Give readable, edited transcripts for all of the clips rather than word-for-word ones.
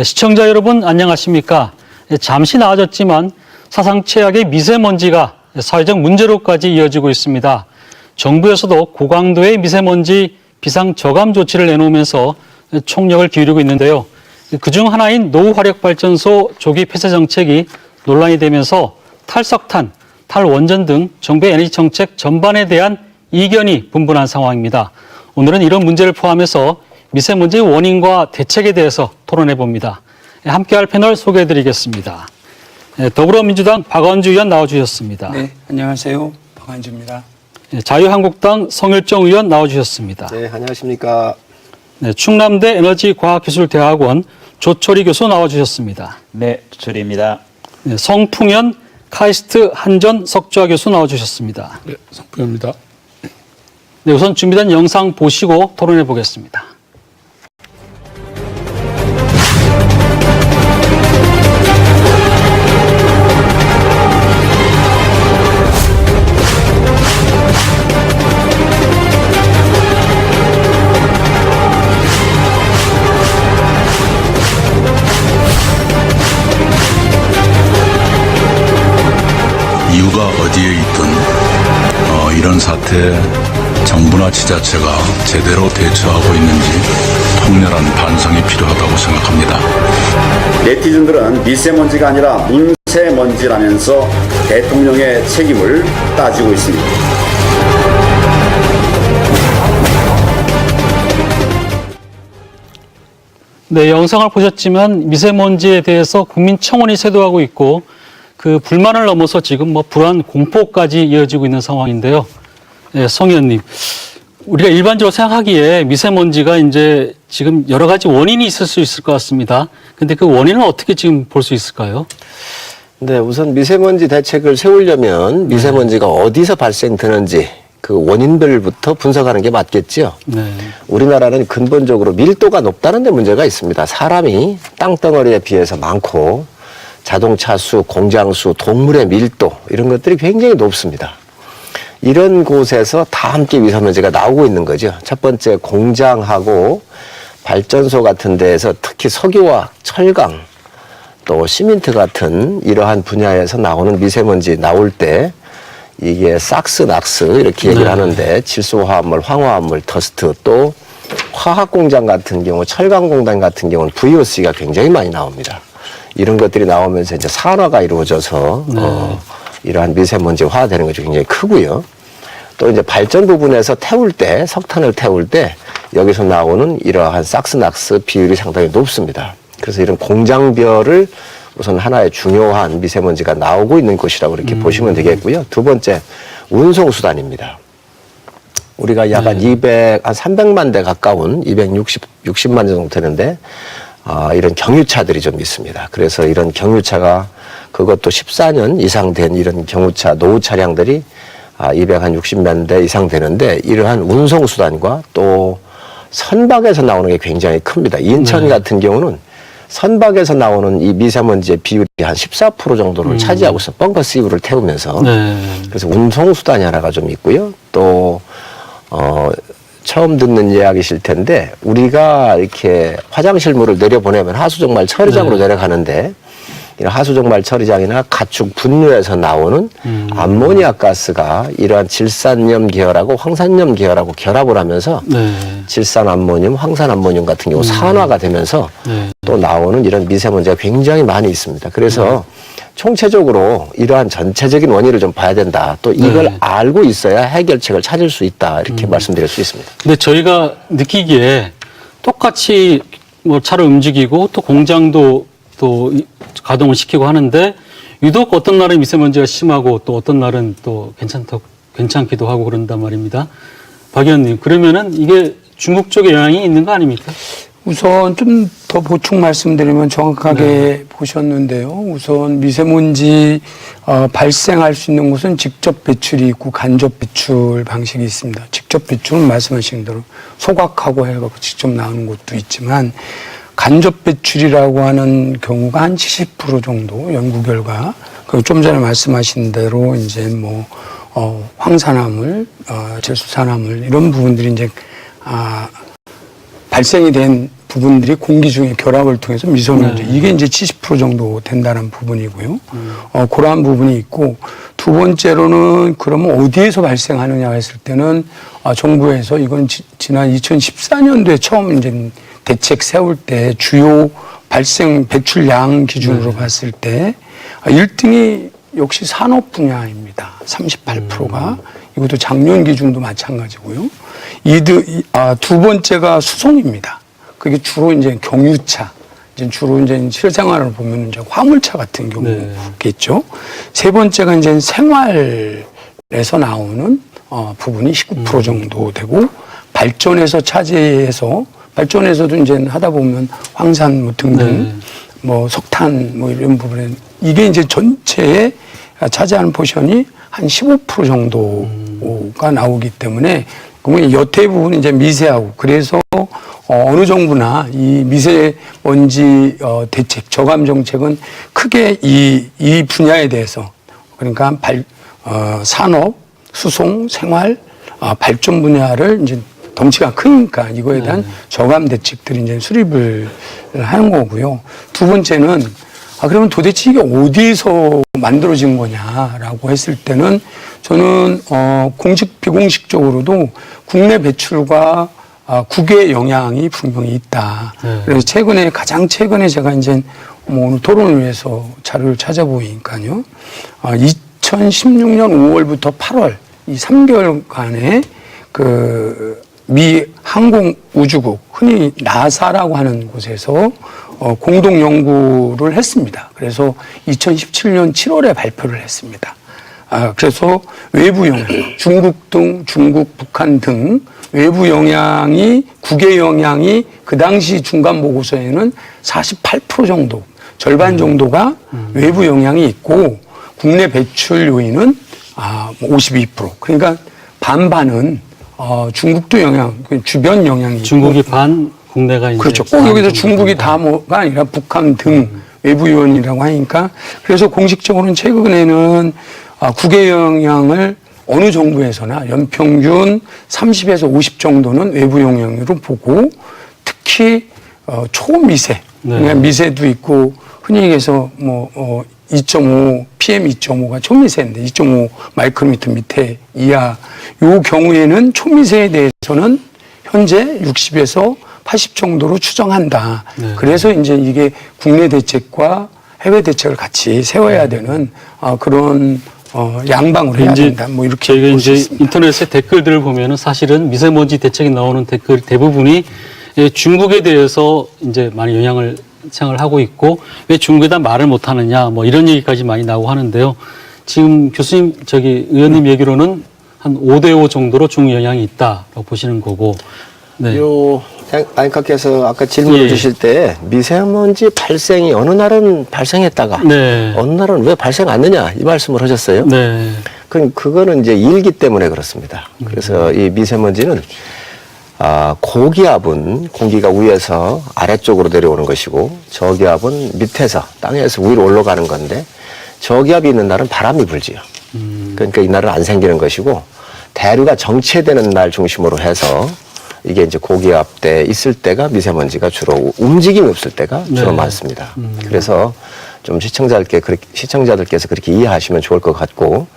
시청자 여러분 안녕하십니까? 잠시 나아졌지만 사상 최악의 미세먼지가 사회적 문제로까지 이어지고 있습니다. 정부에서도 고강도의 미세먼지 비상 저감 조치를 내놓으면서 총력을 기울이고 있는데요. 그중 하나인 노후화력발전소 조기 폐쇄 정책이 논란이 되면서 탈석탄, 탈원전 등 정부의 에너지 정책 전반에 대한 이견이 분분한 상황입니다. 오늘은 이런 문제를 포함해서 미세먼지의 원인과 대책에 대해서 토론해 봅니다. 함께할 패널 소개해드리겠습니다. 더불어민주당 박원주 의원 나와주셨습니다. 네, 안녕하세요. 박원주입니다. 자유한국당 성일정 의원 나와주셨습니다. 네, 안녕하십니까. 네, 충남대 에너지과학기술대학원 조철희 교수 나와주셨습니다. 네, 조철희입니다. 네, 성풍현 카이스트 한전 석좌 교수 나와주셨습니다. 네, 성풍현입니다. 네, 우선 준비된 영상 보시고 토론해 보겠습니다. 이유가 어디에 있든 이런 사태에 정부나 지자체가 제대로 대처하고 있는지 통렬한 반성이 필요하다고 생각합니다. 네티즌들은 미세먼지가 아니라 문세먼지라면서 대통령의 책임을 따지고 있습니다. 네, 영상을 보셨지만 미세먼지에 대해서 국민청원이 쇄도하고 있고 그 불만을 넘어서 지금 불안 공포까지 이어지고 있는 상황인데요. 네, 성 의원님, 우리가 일반적으로 생각하기에 미세먼지가 이제 지금 여러 가지 원인이 있을 수 있을 것 같습니다. 근데 그 원인은 어떻게 지금 볼 수 있을까요? 네, 우선 미세먼지 대책을 세우려면 미세먼지가 어디서 발생되는지 그 원인별부터 분석하는 게 맞겠죠. 네. 우리나라는 근본적으로 밀도가 높다는 데 문제가 있습니다. 사람이 땅덩어리에 비해서 많고 자동차 수, 공장 수, 동물의 밀도 이런 것들이 굉장히 높습니다. 이런 곳에서 다 함께 미세먼지가 나오고 있는 거죠. 첫 번째 공장하고 발전소 같은 데에서 특히 석유와 철강 또 시멘트 같은 이러한 분야에서 나오는 미세먼지 나올 때 이게 삭스, 낙스 이렇게 얘기를 하는데 질소화합물, 황화합물, 더스트 또 화학공장 같은 경우 철강공단 같은 경우는 VOC가 굉장히 많이 나옵니다. 이런 것들이 나오면서 이제 산화가 이루어져서 이러한 미세먼지 화되는 것이 굉장히 크고요. 또 이제 발전 부분에서 태울 때 석탄을 태울 때 여기서 나오는 이러한 삭스낙스 비율이 상당히 높습니다. 그래서 이런 공장별을 우선 하나의 중요한 미세먼지가 나오고 있는 곳이라고 이렇게 보시면 되겠고요. 두 번째 운송수단입니다. 우리가 약 한 300만 대 가까운 260만 대 정도 되는데 이런 경유차들이 좀 있습니다. 그래서 이런 경유차가 그것도 14년 이상 된 이런 경유차 노후 차량들이 260만 대 이상 되는데 이러한 운송수단과 또 선박에서 나오는 게 굉장히 큽니다. 인천 같은 경우는 선박에서 나오는 이 미세먼지의 비율이 한 14% 정도를 차지하고 있어. 벙커 CU를 태우면서. 그래서 운송수단이 하나가 좀 있고요. 또 처음 듣는 이야기실 텐데 우리가 이렇게 화장실물을 내려보내면 하수정말 처리장으로 내려가는데 이런 하수정말 처리장이나 가축 분뇨에서 나오는 암모니아 가스가 이러한 질산염 계열하고 황산염 계열하고 결합을 하면서 질산암모늄, 황산암모늄 같은 경우 산화가 되면서 또 나오는 이런 미세먼지가 굉장히 많이 있습니다. 그래서 총체적으로 이러한 전체적인 원인을 좀 봐야 된다. 또 이걸 알고 있어야 해결책을 찾을 수 있다. 이렇게 말씀드릴 수 있습니다. 근데 저희가 느끼기에 똑같이 차를 움직이고 또 공장도 또 가동을 시키고 하는데 유독 어떤 날은 미세먼지가 심하고 또 어떤 날은 또 괜찮기도 하고 그런단 말입니다. 박 의원님, 그러면은 이게 중국 쪽에 영향이 있는 거 아닙니까? 우선 좀 더 보충 말씀드리면 정확하게 보셨는데요. 우선 미세먼지 발생할 수 있는 곳은 직접 배출이 있고 간접 배출 방식이 있습니다. 직접 배출은 말씀하신 대로 소각하고 해갖고 직접 나오는 곳도 있지만 간접 배출이라고 하는 경우가 한 70% 정도 연구 결과. 그리고 좀 전에 말씀하신 대로 이제 황산화물, 질소산화물 이런 부분들이 이제 발생이 된 부분들이 공기 중에 결합을 통해서 미세먼지 이게 이제 70% 정도 된다는 부분이고요. 그러한 부분이 있고 두 번째로는 그러면 어디에서 발생하느냐 했을 때는 정부에서 이건 지난 2014년도에 처음 이제 대책 세울 때 주요 발생 배출량 기준으로 봤을 때 1등이 역시 산업 분야입니다. 38%가 이것도 작년 기준도 마찬가지고요. 두 번째가 수송입니다. 그게 주로 이제 경유차, 이제 주로 이제 실생활을 보면 이제 화물차 같은 경우겠죠. 세 번째가 이제 생활에서 나오는 부분이 19% 정도 되고 발전에서 차지해서 발전에서도 이제 하다 보면 황산 뭐 등등 뭐 석탄 뭐 이런 부분에 이게 이제 전체에 차지하는 포션이 한 15% 정도가 나오기 때문에 그러면 여태 부분은 이제 미세하고 그래서 어느 정부나 이 미세먼지 대책, 저감 정책은 크게 이 분야에 대해서 그러니까 산업, 수송, 생활, 발전 분야를 이제 덩치가 크니까 이거에 대한 저감 대책들이 이제 수립을 하는 거고요. 두 번째는 그러면 도대체 이게 어디에서 만들어진 거냐라고 했을 때는 저는 공식 비공식적으로도 국내 배출과 국외 영향이 분명히 있다. 그래서 가장 최근에 제가 이제 뭐 오늘 토론을 위해서 자료를 찾아보니까요. 2016년 5월부터 8월 이 3개월간의 미 항공우주국, 흔히 나사라고 하는 곳에서 공동 연구를 했습니다. 그래서 2017년 7월에 발표를 했습니다. 그래서 외부 영향, 중국, 북한 등 외부 영향이, 국외 영향이 그 당시 중간 보고서에는 48% 정도, 절반 정도가 외부 영향이 있고 국내 배출 요인은 52%. 그러니까 반반은 중국도 영향, 주변 영향이 중국이 있고. 반, 국내가 이제 그렇죠. 꼭 여기서 중국이 다가 아니라 북한 등 외부 요인이라고 하니까 그래서 공식적으로는 최근에는 국외 영향을 어느 정부에서나 연평균 30에서 50 정도는 외부 영향으로 보고 특히 초미세, 그러니까 미세도 있고 흔히 얘기해서 2.5 PM 2.5가 초미세인데 2.5 마이크로미터 밑에 이하 요 경우에는 초미세에 대해서는 현재 60에서 80 정도로 추정한다. 그래서 이제 이게 국내 대책과 해외 대책을 같이 세워야 되는 그런 양방으로 해야 된다. 뭐 이렇게 저희가 볼 수 이제 있습니다. 인터넷에 댓글들을 보면은 사실은 미세먼지 대책에 나오는 댓글 대부분이 중국에 대해서 이제 많이 영향을 생각을 하고 있고 왜 중국에다 말을 못 하느냐 뭐 이런 얘기까지 많이 나오고 하는데요. 지금 교수님 의원님 얘기로는 한 5대5 정도로 중국 영향이 있다라고 보시는 거고. 네. 안카께서 아까 질문을 주실 때 미세먼지 발생이 어느 날은 발생했다가 어느 날은 왜 발생 안 하느냐 이 말씀을 하셨어요. 네. 그거는 이제 일기 때문에 그렇습니다. 그래서 이 미세먼지는 고기압은 공기가 위에서 아래쪽으로 내려오는 것이고 저기압은 밑에서 땅에서 위로 올라가는 건데 저기압이 있는 날은 바람이 불지요. 그러니까 이 날은 안 생기는 것이고 대류가 정체되는 날 중심으로 해서 이게 이제 고기압 때 있을 때가 미세먼지가 주로 움직임이 없을 때가 주로 많습니다. 그래서 좀 시청자들께서 그렇게 이해하시면 좋을 것 같고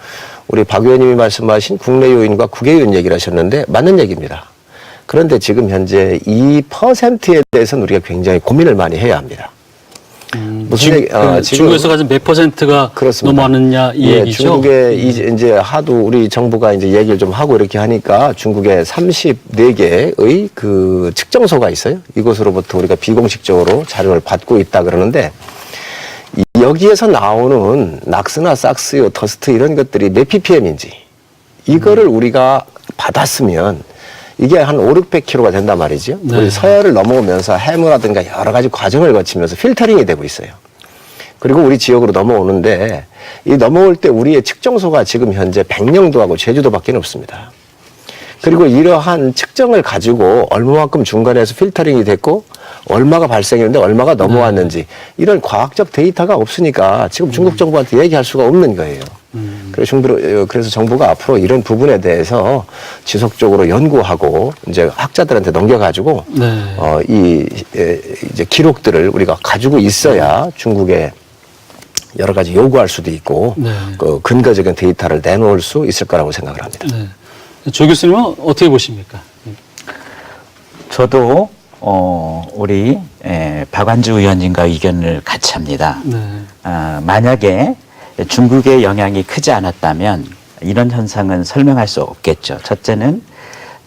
우리 박 의원님이 말씀하신 국내 요인과 국외 요인 얘기를 하셨는데 맞는 얘기입니다. 그런데 지금 현재 2%에 대해서는 우리가 굉장히 고민을 많이 해야 합니다. 지금 중국에서 가진 몇 퍼센트가 넘어왔느냐 이 얘기죠. 중국에 이제 하도 우리 정부가 이제 얘기를 좀 하고 이렇게 하니까 중국에 34개의 그 측정소가 있어요. 이곳으로부터 우리가 비공식적으로 자료를 받고 있다 그러는데 여기에서 나오는 낙스나 삭스요, 더스트 이런 것들이 몇 ppm인지 이거를 우리가 받았으면 이게 한 500-600kg가 된단 말이죠. 우리 서해를 넘어오면서 해무라든가 여러 가지 과정을 거치면서 필터링이 되고 있어요. 그리고 우리 지역으로 넘어오는데 이 넘어올 때 우리의 측정소가 지금 현재 백령도하고 제주도밖에 없습니다. 그리고 이러한 측정을 가지고 얼마만큼 중간에서 필터링이 됐고 얼마가 발생했는데 얼마가 넘어왔는지 이런 과학적 데이터가 없으니까 지금 중국 정부한테 얘기할 수가 없는 거예요. 그래서 정부가 앞으로 이런 부분에 대해서 지속적으로 연구하고 이제 학자들한테 넘겨가지고 네. 이제 기록들을 우리가 가지고 있어야 중국에 여러 가지 요구할 수도 있고 네. 그 근거적인 데이터를 내놓을 수 있을 거라고 생각을 합니다. 네. 조 교수님은 어떻게 보십니까? 저도 우리 박완주 의원님과 의견을 같이 합니다. 네. 만약에 중국의 영향이 크지 않았다면 이런 현상은 설명할 수 없겠죠. 첫째는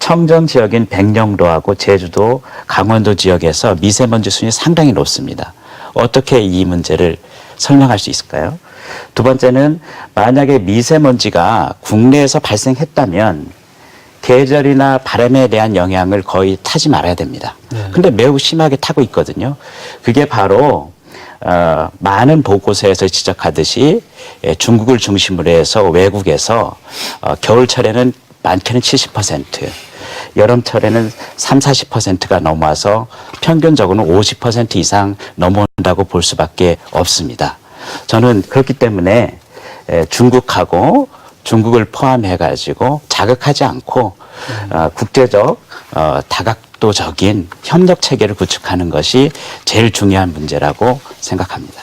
청정 지역인 백령도하고 제주도, 강원도 지역에서 미세먼지 수준이 상당히 높습니다. 어떻게 이 문제를 설명할 수 있을까요? 두 번째는 만약에 미세먼지가 국내에서 발생했다면 계절이나 바람에 대한 영향을 거의 타지 말아야 됩니다. 근데 매우 심하게 타고 있거든요. 그게 바로 많은 보고서에서 지적하듯이 중국을 중심으로 해서 외국에서 겨울철에는 많게는 70%, 여름철에는 30-40%가 넘어와서 평균적으로는 50% 이상 넘어온다고 볼 수밖에 없습니다. 저는 그렇기 때문에 중국하고 중국을 포함해가지고 자극하지 않고 국제적 다각도적인 협력 체계를 구축하는 것이 제일 중요한 문제라고 생각합니다.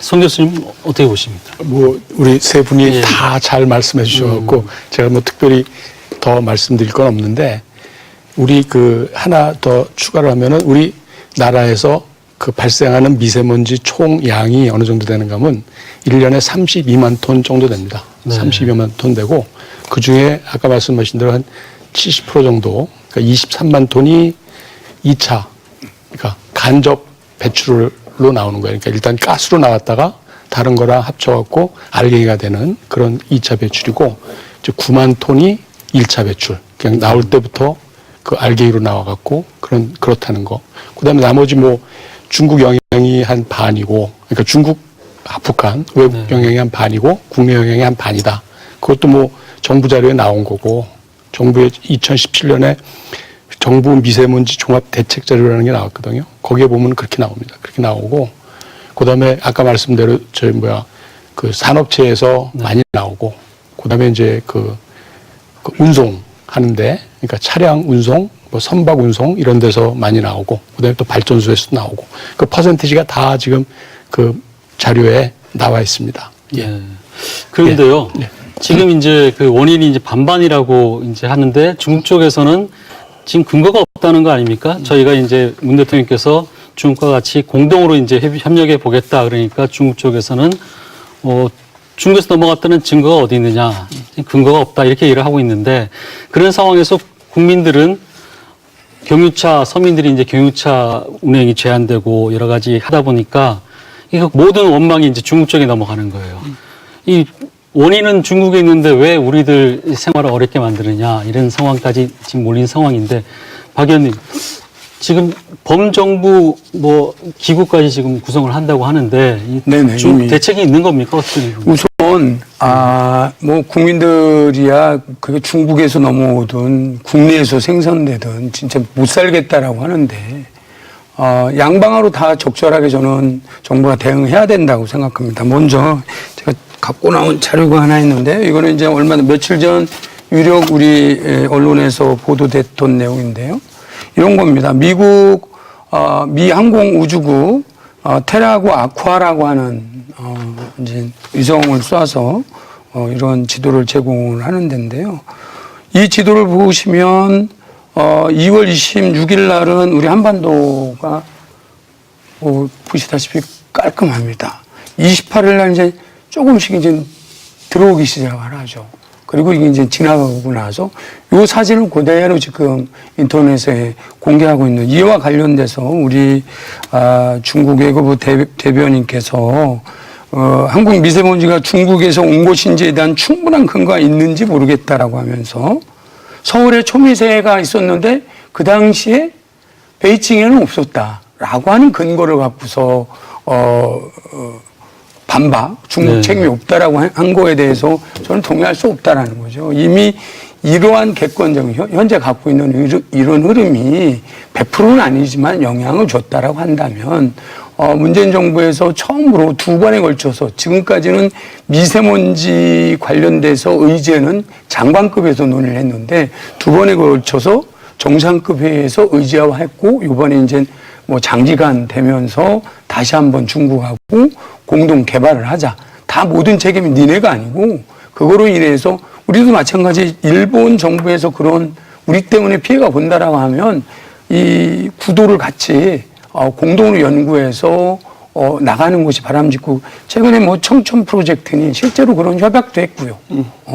송 교수님 어떻게 보십니까? 뭐 우리 세 분이 예. 다 잘 말씀해 주셔갖고 제가 뭐 특별히 더 말씀드릴 건 없는데 우리 그 하나 더 추가를 하면은 우리 나라에서 그 발생하는 미세먼지 총량이 어느 정도 되는가 하면 1년에 32만 톤 정도 됩니다. 네. 32만 톤 되고 그중에 아까 말씀하신 대로 한 70% 정도 그러니까 23만 톤이 2차 그러니까 간접 배출로 나오는 거예요. 그러니까 일단 가스로 나왔다가 다른 거랑 합쳐갖고 알갱이가 되는 그런 2차 배출이고 이제 9만 톤이 1차 배출. 그냥 나올 때부터 그 알갱이로 나와갖고 그렇다는 거. 그다음에 나머지 뭐 중국 영향이 한 반이고, 그러니까 중국, 북한 외국 영향이 한 반이고 국내 영향이 한 반이다. 그것도 뭐 정부 자료에 나온 거고 정부의 2017년에 정부 미세먼지 종합 대책 자료라는 게 나왔거든요. 거기에 보면 그렇게 나옵니다. 그렇게 나오고 그다음에 아까 말씀대로 그 산업체에서 많이 나오고 그다음에 이제 그 운송하는데 그러니까 차량 운송, 뭐 선박 운송 이런 데서 많이 나오고 그다음에 또 발전소에서 나오고 그 퍼센티지가 다 지금 그 자료에 나와 있습니다. 예. 그런데요. 예. 지금 이제 그 원인이 이제 반반이라고 이제 하는데 중국 쪽에서는 지금 근거가 없다는 거 아닙니까? 저희가 이제 문 대통령께서 중국과 같이 공동으로 이제 협력해 보겠다 그러니까 중국 쪽에서는 중국에서 넘어갔다는 증거가 어디 있느냐? 근거가 없다 이렇게 얘기를 하고 있는데 그런 상황에서 국민들은 경유차 서민들이 이제 경유차 운행이 제한되고 여러 가지 하다 보니까 이 모든 원망이 이제 중국 쪽에 넘어가는 거예요. 이 원인은 중국에 있는데 왜 우리들 생활을 어렵게 만드느냐 이런 상황까지 지금 몰린 상황인데 박 의원님 지금 범정부 뭐 기구까지 지금 구성을 한다고 하는데 네네, 중 이미. 대책이 있는 겁니까 어떻게? 우선 뭐 국민들이야 그게 중국에서 넘어오든 국내에서 생산되든 진짜 못 살겠다라고 하는데 양방으로 다 적절하게 저는 정부가 대응해야 된다고 생각합니다. 먼저 제가 갖고 나온 자료가 하나 있는데 이거는 이제 며칠 전 유력 우리 언론에서 보도됐던 내용인데요. 이런 겁니다. 미국 미 항공우주국 테라고 아쿠아라고 하는 이제 위성을 쏴서 이런 지도를 제공을 하는 데인데요. 이 지도를 보시면 2월 26일 날은 우리 한반도가 보시다시피 깔끔합니다. 28일 날 이제 조금씩 이제 들어오기 시작을 하죠. 그리고 이게 이제 지나가고 나서 이 사진을 그대로 지금 인터넷에 공개하고 있는 이와 관련돼서 우리 중국 외교부 대변인께서 한국 미세먼지가 중국에서 온 것인지에 대한 충분한 근거가 있는지 모르겠다라고 하면서 서울에 초미세가 있었는데 그 당시에 베이징에는 없었다라고 하는 근거를 갖고서 반박, 중국 네. 책임이 없다라고 한 거에 대해서 저는 동의할 수 없다라는 거죠. 이미 이러한 객관적인 현재 갖고 있는 이런 흐름이 100%는 아니지만 영향을 줬다라고 한다면 문재인 정부에서 처음으로 두 번에 걸쳐서 지금까지는 미세먼지 관련돼서 의제는 장관급에서 논의를 했는데 두 번에 걸쳐서 정상급 회의에서 의제화했고 이번에 이제 뭐 장기간 되면서 다시 한번 중국하고 공동 개발을 하자. 다 모든 책임이 니네가 아니고 그거로 인해서 우리도 마찬가지 일본 정부에서 그런 우리 때문에 피해가 본다라고 하면 이 구도를 같이 공동으로 연구해서 나가는 것이 바람직고 최근에 뭐 청천 프로젝트니 실제로 그런 협약도 했고요.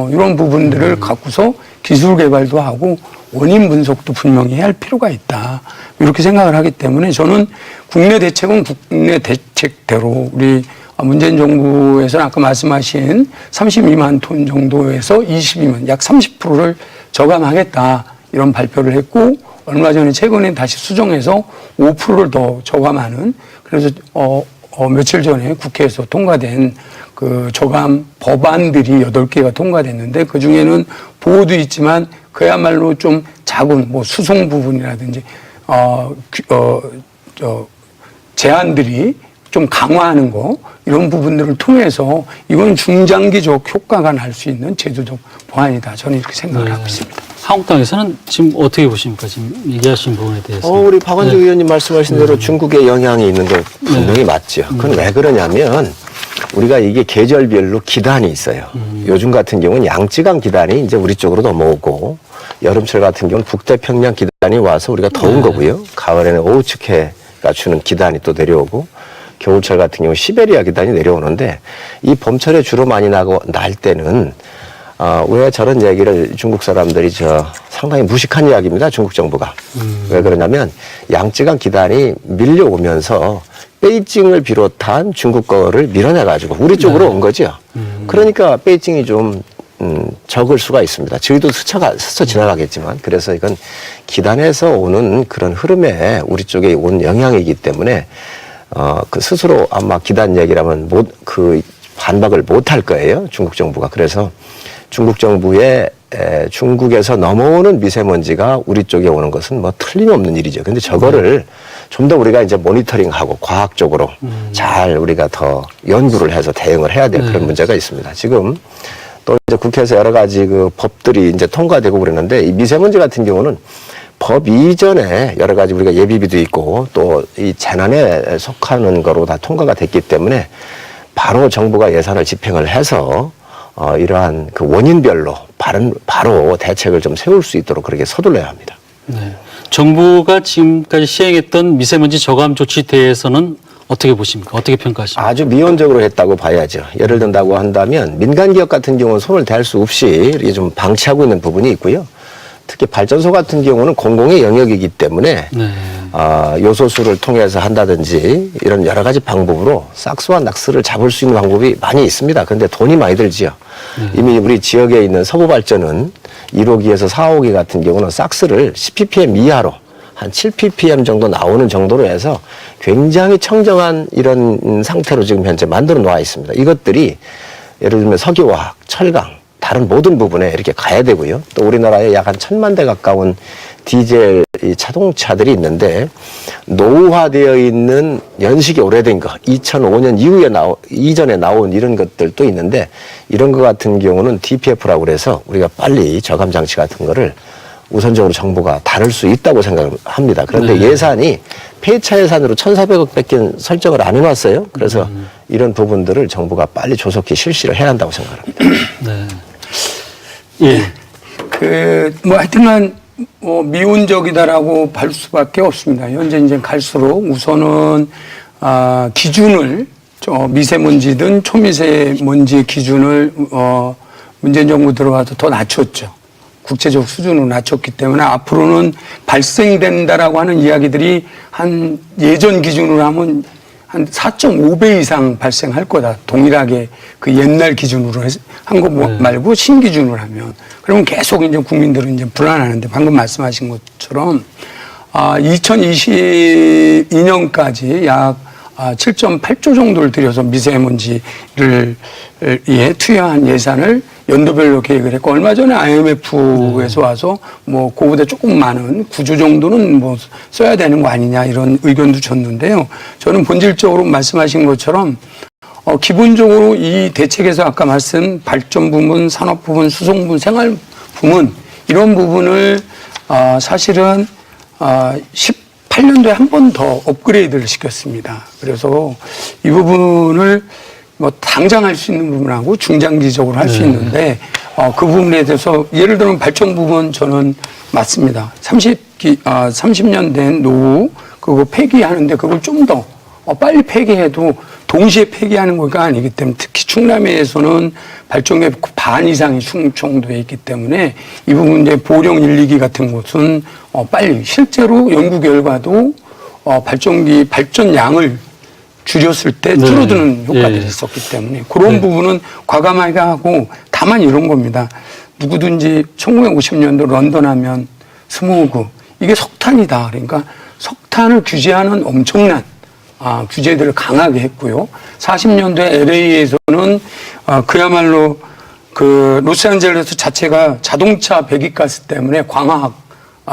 이런 부분들을 갖고서 기술 개발도 하고 원인 분석도 분명히 해야 할 필요가 있다. 이렇게 생각을 하기 때문에 저는 국내 대책은 국내 대책대로 우리 문재인 정부에서는 아까 말씀하신 32만 톤 정도에서 22만 약 30%를 저감하겠다 이런 발표를 했고 얼마 전에 최근에 다시 수정해서 5%를 더 저감하는 그래서 며칠 전에 국회에서 통과된 그 저감 법안들이 8개가 통과됐는데 그 중에는 보호도 있지만 그야말로 좀 작은 뭐 수송 부분이라든지 제한들이 좀 강화하는 거 이런 부분들을 통해서 이건 중장기적 효과가 날 수 있는 제도적 보완이다. 저는 이렇게 생각을 하고 있습니다. 한국당에서는 지금 어떻게 보십니까? 지금 얘기하신 부분에 대해서. 우리 박원주 의원님 말씀하신 대로 중국의 영향이 있는 거 분명히 맞죠. 그건 왜 그러냐면 우리가 이게 계절별로 기단이 있어요. 요즘 같은 경우는 양쯔강 기단이 이제 우리 쪽으로 넘어오고 여름철 같은 경우는 북태평양 기단이 와서 우리가 더운 거고요. 가을에는 오우츠케가 주는 기단이 또 내려오고 겨울철 같은 경우 시베리아 기단이 내려오는데 이 봄철에 주로 많이 날 때는 왜 저런 얘기를 중국 사람들이 상당히 무식한 이야기입니다. 중국 정부가. 왜 그러냐면 양쯔강 기단이 밀려오면서 베이징을 비롯한 중국 거를 밀어내가지고 우리 쪽으로 온 거죠. 그러니까 베이징이 좀 적을 수가 있습니다. 저희도 스쳐 지나가겠지만 그래서 이건 기단에서 오는 그런 흐름에 우리 쪽에 온 영향이기 때문에 그 스스로 아마 기단 얘기라면 그 반박을 못 할 거예요. 중국 정부가. 그래서 중국 정부의 중국에서 넘어오는 미세먼지가 우리 쪽에 오는 것은 뭐 틀림없는 일이죠. 근데 저거를 좀 더 우리가 이제 모니터링하고 과학적으로 잘 우리가 더 연구를 해서 대응을 해야 될 그런 문제가 있습니다. 지금 또 이제 국회에서 여러 가지 그 법들이 이제 통과되고 그러는데 이 미세먼지 같은 경우는 법 이전에 여러 가지 우리가 예비비도 있고 또 이 재난에 속하는 거로 다 통과가 됐기 때문에 바로 정부가 예산을 집행을 해서 이러한 그 원인별로 바로 대책을 좀 세울 수 있도록 그렇게 서둘러야 합니다. 네. 정부가 지금까지 시행했던 미세먼지 저감 조치에 대해서는 어떻게 보십니까? 어떻게 평가하십니까? 아주 미온적으로 했다고 봐야죠. 예를 든다고 한다면 민간 기업 같은 경우는 손을 댈 수 없이 이렇게 좀 방치하고 있는 부분이 있고요. 특히 발전소 같은 경우는 공공의 영역이기 때문에 요소수를 통해서 한다든지 이런 여러 가지 방법으로 싹수와 낙스를 잡을 수 있는 방법이 많이 있습니다. 그런데 돈이 많이 들지요. 이미 우리 지역에 있는 서부발전은 1호기에서 4호기 같은 경우는 싹스를 10ppm 이하로 한 7ppm 정도 나오는 정도로 해서 굉장히 청정한 이런 상태로 지금 현재 만들어 놓아 있습니다. 이것들이 예를 들면 석유화학, 철강 다른 모든 부분에 이렇게 가야 되고요. 또 우리나라에 약 한 1,000만 대 가까운 디젤 자동차들이 있는데 노후화되어 있는 연식이 오래된 거 2005년 이전에 나온 이런 것들도 있는데 이런 거 같은 경우는 DPF라고 그래서 우리가 빨리 저감 장치 같은 거를 우선적으로 정부가 다룰 수 있다고 생각합니다. 그런데 예산이 폐차 예산으로 1,400억밖에 설정을 안 해놨어요. 그래서 이런 부분들을 정부가 빨리 조속히 실시를 해야 한다고 생각합니다. 네. 예. 하여튼간, 미온적이다라고 볼 수밖에 없습니다. 현재 이제 갈수록 우선은, 기준을, 미세먼지든 초미세먼지의 기준을, 문재인 정부 들어와서 더 낮췄죠. 국제적 수준으로 낮췄기 때문에 앞으로는 발생된다라고 하는 이야기들이 한 예전 기준으로 하면 한 4.5배 이상 발생할 거다. 동일하게 그 옛날 기준으로 한 거 말고 신기준으로 하면. 그러면 계속 이제 국민들은 이제 불안하는데 방금 말씀하신 것처럼 2022년까지 약 7.8조 정도를 들여서 미세먼지를 투여한 예산을 연도별로 계획을 했고 얼마 전에 IMF에서 와서 뭐 그보다 조금 많은 9조 정도는 뭐 써야 되는 거 아니냐 이런 의견도 줬는데요. 저는 본질적으로 말씀하신 것처럼 기본적으로 이 대책에서 아까 말씀 발전 부문, 산업 부문, 수송 부문, 생활 부문 이런 부분을 사실은 18년도에 한 번 더 업그레이드를 시켰습니다. 그래서 이 부분을 뭐 당장 할 수 있는 부분하고 중장기적으로 할 수 있는데 그 부분에 대해서 예를 들면 발전 부분 저는 맞습니다. 30년 된 노후 그거 폐기하는데 그걸 좀 더 빨리 폐기해도 동시에 폐기하는 거가 아니기 때문에 특히 충남에서는 발전기 반 이상이 충청도에 있기 때문에 이 부분 이제 보령 1, 2기 같은 곳은 빨리 실제로 연구 결과도 발전기 발전량을 줄였을 때 줄어드는 효과들이 있었기 때문에 그런 부분은 과감하게 하고 다만 이런 겁니다. 누구든지 1950년도 런던 하면 스모그 이게 석탄이다. 그러니까 석탄을 규제하는 엄청난 규제들을 강하게 했고요. 40년대 LA에서는 그야말로 그 로스앤젤레스 자체가 자동차 배기가스 때문에 광화학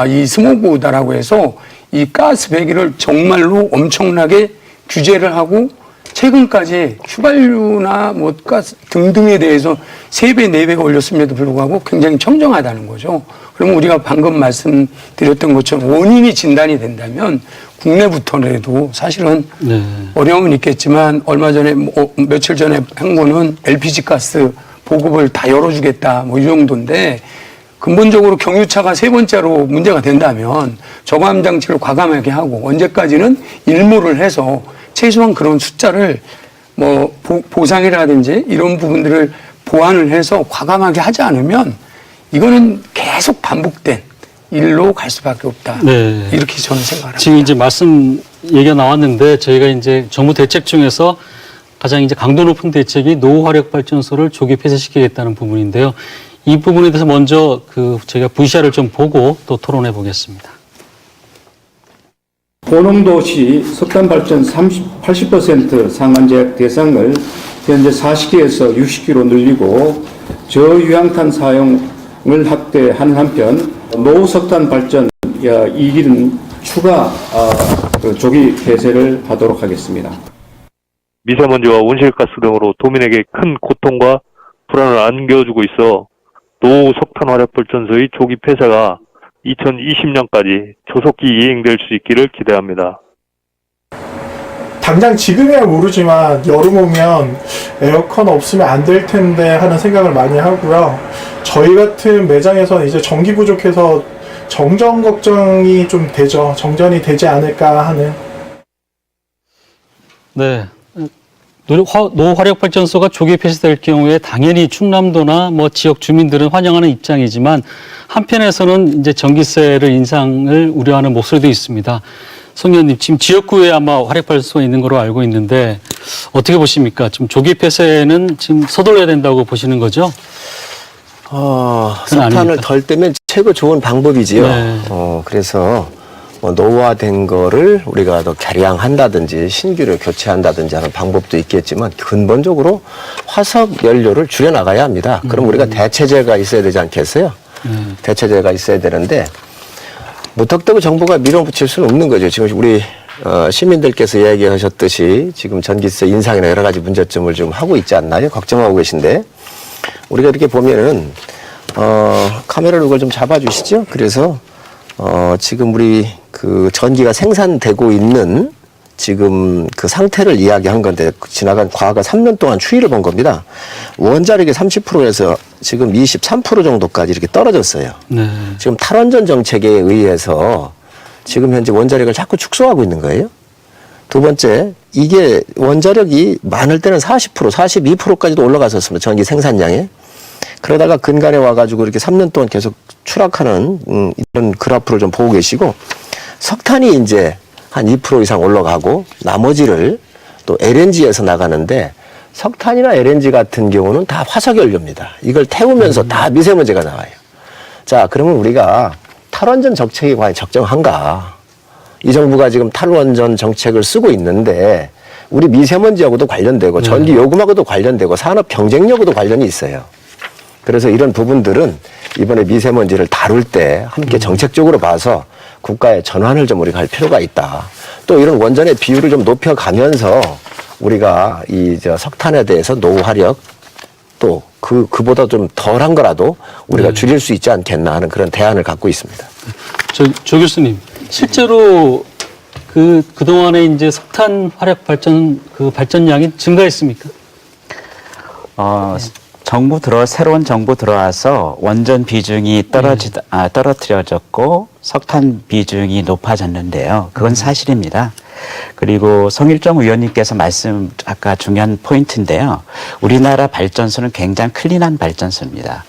이 스모그다라고 해서 이 가스 배기를 정말로 엄청나게 규제를 하고 최근까지 휘발유나 뭐 가스 등등에 대해서 3배, 4배가 올렸음에도 불구하고 굉장히 청정하다는 거죠. 그러면 우리가 방금 말씀드렸던 것처럼 원인이 진단이 된다면 국내부터라도 사실은 어려움은 있겠지만 얼마 전에 며칠 전에 한 거는 LPG 가스 보급을 다 열어주겠다 뭐 이 정도인데 근본적으로 경유차가 3번째로 문제가 된다면 저감 장치를 과감하게 하고 언제까지는 일몰을 해서 최소한 그런 숫자를 뭐 보상이라든지 이런 부분들을 보완을 해서 과감하게 하지 않으면 이거는 계속 반복된 일로 갈 수밖에 없다. 이렇게 저는 생각합니다. 지금 이제 말씀 얘기가 나왔는데 저희가 이제 정부 대책 중에서 가장 이제 강도 높은 대책이 노후 화력 발전소를 조기 폐쇄시키겠다는 부분인데요. 이 부분에 대해서 먼저 저희가 VCR을 좀 보고 또 토론해 보겠습니다. 고농도시 석탄 발전 80% 상한제약 대상을 현재 40기에서 60기로 늘리고 저유황탄 사용을 확대하는 한편 노후 석탄 발전 2기는 추가 조기 폐쇄를 하도록 하겠습니다. 미세먼지와 온실가스 등으로 도민에게 큰 고통과 불안을 안겨주고 있어 노후 석탄 화력 발전소의 조기 폐쇄가 2020년까지 조속히 이행될 수 있기를 기대합니다. 당장 지금이야 모르지만 여름 오면 에어컨 없으면 안 될 텐데 하는 생각을 많이 하고요. 저희 같은 매장에서는 이제 전기 부족해서 정전 걱정이 좀 되죠. 정전이 되지 않을까 하는. 네. 노후 화력 발전소가 조기 폐쇄될 경우에 당연히 충남도나 뭐 지역 주민들은 환영하는 입장이지만 한편에서는 이제 전기세를 인상을 우려하는 목소리도 있습니다. 송 의원님, 지금 지역구에 아마 화력 발전소가 있는 걸로 알고 있는데 어떻게 보십니까? 지금 조기 폐쇄는 지금 서둘러야 된다고 보시는 거죠? 석탄을 덜 때면 최고 좋은 방법이지요. 네. 그래서 뭐 노후화된 거를 우리가 더 개량한다든지 신규를 교체한다든지 하는 방법도 있겠지만 근본적으로 화석 연료를 줄여나가야 합니다. 그럼 우리가 대체제가 있어야 되지 않겠어요? 대체제가 있어야 되는데 무턱대고 정부가 밀어붙일 수는 없는 거죠. 지금 우리 시민들께서 이야기하셨듯이 지금 전기세 인상이나 여러 가지 문제점을 좀 하고 있지 않나요? 걱정하고 계신데 우리가 이렇게 보면은 카메라로 이걸 좀 잡아주시죠. 그래서 지금 우리 그 전기가 생산되고 있는 지금 그 상태를 이야기한 건데 지나간 과거 3년 동안 추이를 본 겁니다. 원자력이 30%에서 지금 23% 정도까지 이렇게 떨어졌어요. 네. 지금 탈원전 정책에 의해서 지금 현재 원자력을 자꾸 축소하고 있는 거예요. 두 번째, 이게 원자력이 많을 때는 40%, 42%까지도 올라갔었습니다. 전기 생산량에. 그러다가 근간에 와가지고 이렇게 3년 동안 계속 추락하는 이런 그래프를 좀 보고 계시고 석탄이 이제 한 2% 이상 올라가고 나머지를 또 LNG에서 나가는데 석탄이나 LNG 같은 경우는 다 화석연료입니다. 이걸 태우면서 다 미세먼지가 나와요. 자, 그러면 우리가 탈원전 정책이 과연 적정한가? 이 정부가 지금 탈원전 정책을 쓰고 있는데 우리 미세먼지하고도 관련되고 전기 요금하고도 관련되고 산업 경쟁력하고도 관련이 있어요. 그래서 이런 부분들은 이번에 미세먼지를 다룰 때 함께 정책적으로 봐서 국가의 전환을 좀 우리가 할 필요가 있다. 또 이런 원전의 비율을 좀 높여가면서 우리가 석탄에 대해서 노후 화력 또 그보다 좀 덜한 거라도 우리가 줄일 수 있지 않겠나 하는 그런 대안을 갖고 있습니다. 조 교수님, 실제로 그동안에 이제 석탄 화력 발전 발전량이 증가했습니까? 새로운 정부 들어와서 원전 비중이 떨어뜨려졌고 석탄 비중이 높아졌는데요. 그건 사실입니다. 그리고 성일정 의원님께서 아까 중요한 포인트인데요. 우리나라 발전소는 굉장히 클린한 발전소입니다.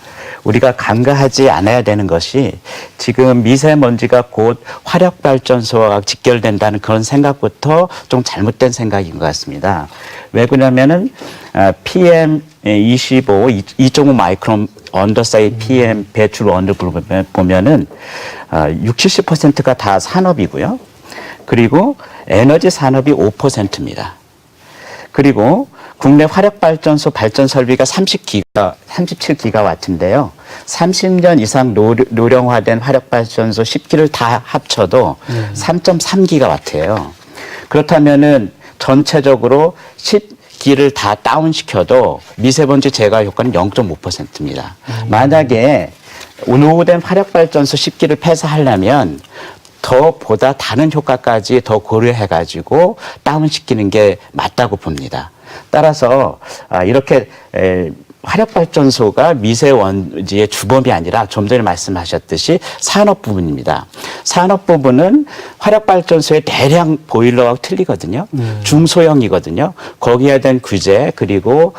우리가 간과하지 않아야 되는 것이 지금 미세먼지가 곧 화력발전소와 직결된다는 그런 생각부터 좀 잘못된 생각인 것 같습니다. 왜 그러냐면은 PM25, 2.5 마이크론 언더사이 PM 배출원을 보면은 60~70%가 다 산업이고요. 그리고 에너지 산업이 5%입니다. 그리고 국내 화력발전소 발전 설비가 37기가와트인데요. 30년 이상 노령화된 화력발전소 10기를 다 합쳐도 3.3기가와트예요. 그렇다면은 전체적으로 10기를 다 다운시켜도 미세먼지 제거 효과는 0.5%입니다. 만약에 노후된 화력발전소 10기를 폐쇄하려면 보다 다른 효과까지 더 고려해가지고 다운시키는 게 맞다고 봅니다. 따라서 이렇게 화력발전소가 미세먼지의 주범이 아니라 좀 전에 말씀하셨듯이 산업 부분입니다. 산업 부분은 화력발전소의 대량 보일러하고 틀리거든요. 중소형이거든요. 거기에 대한 규제 그리고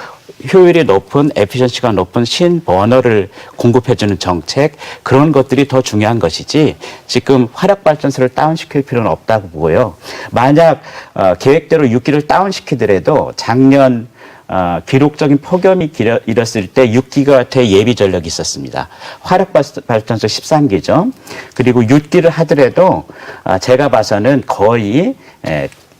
효율이 높은 에피션시가 높은 신버너를 공급해주는 정책 그런 것들이 더 중요한 것이지 지금 화력발전소를 다운시킬 필요는 없다고 보고요. 만약 계획대로 6기를 다운시키더라도 작년 기록적인 폭염이 일었을 때 6기가와트의 예비 전력이 있었습니다. 화력발전소 13기죠. 그리고 6기를 하더라도 제가 봐서는 거의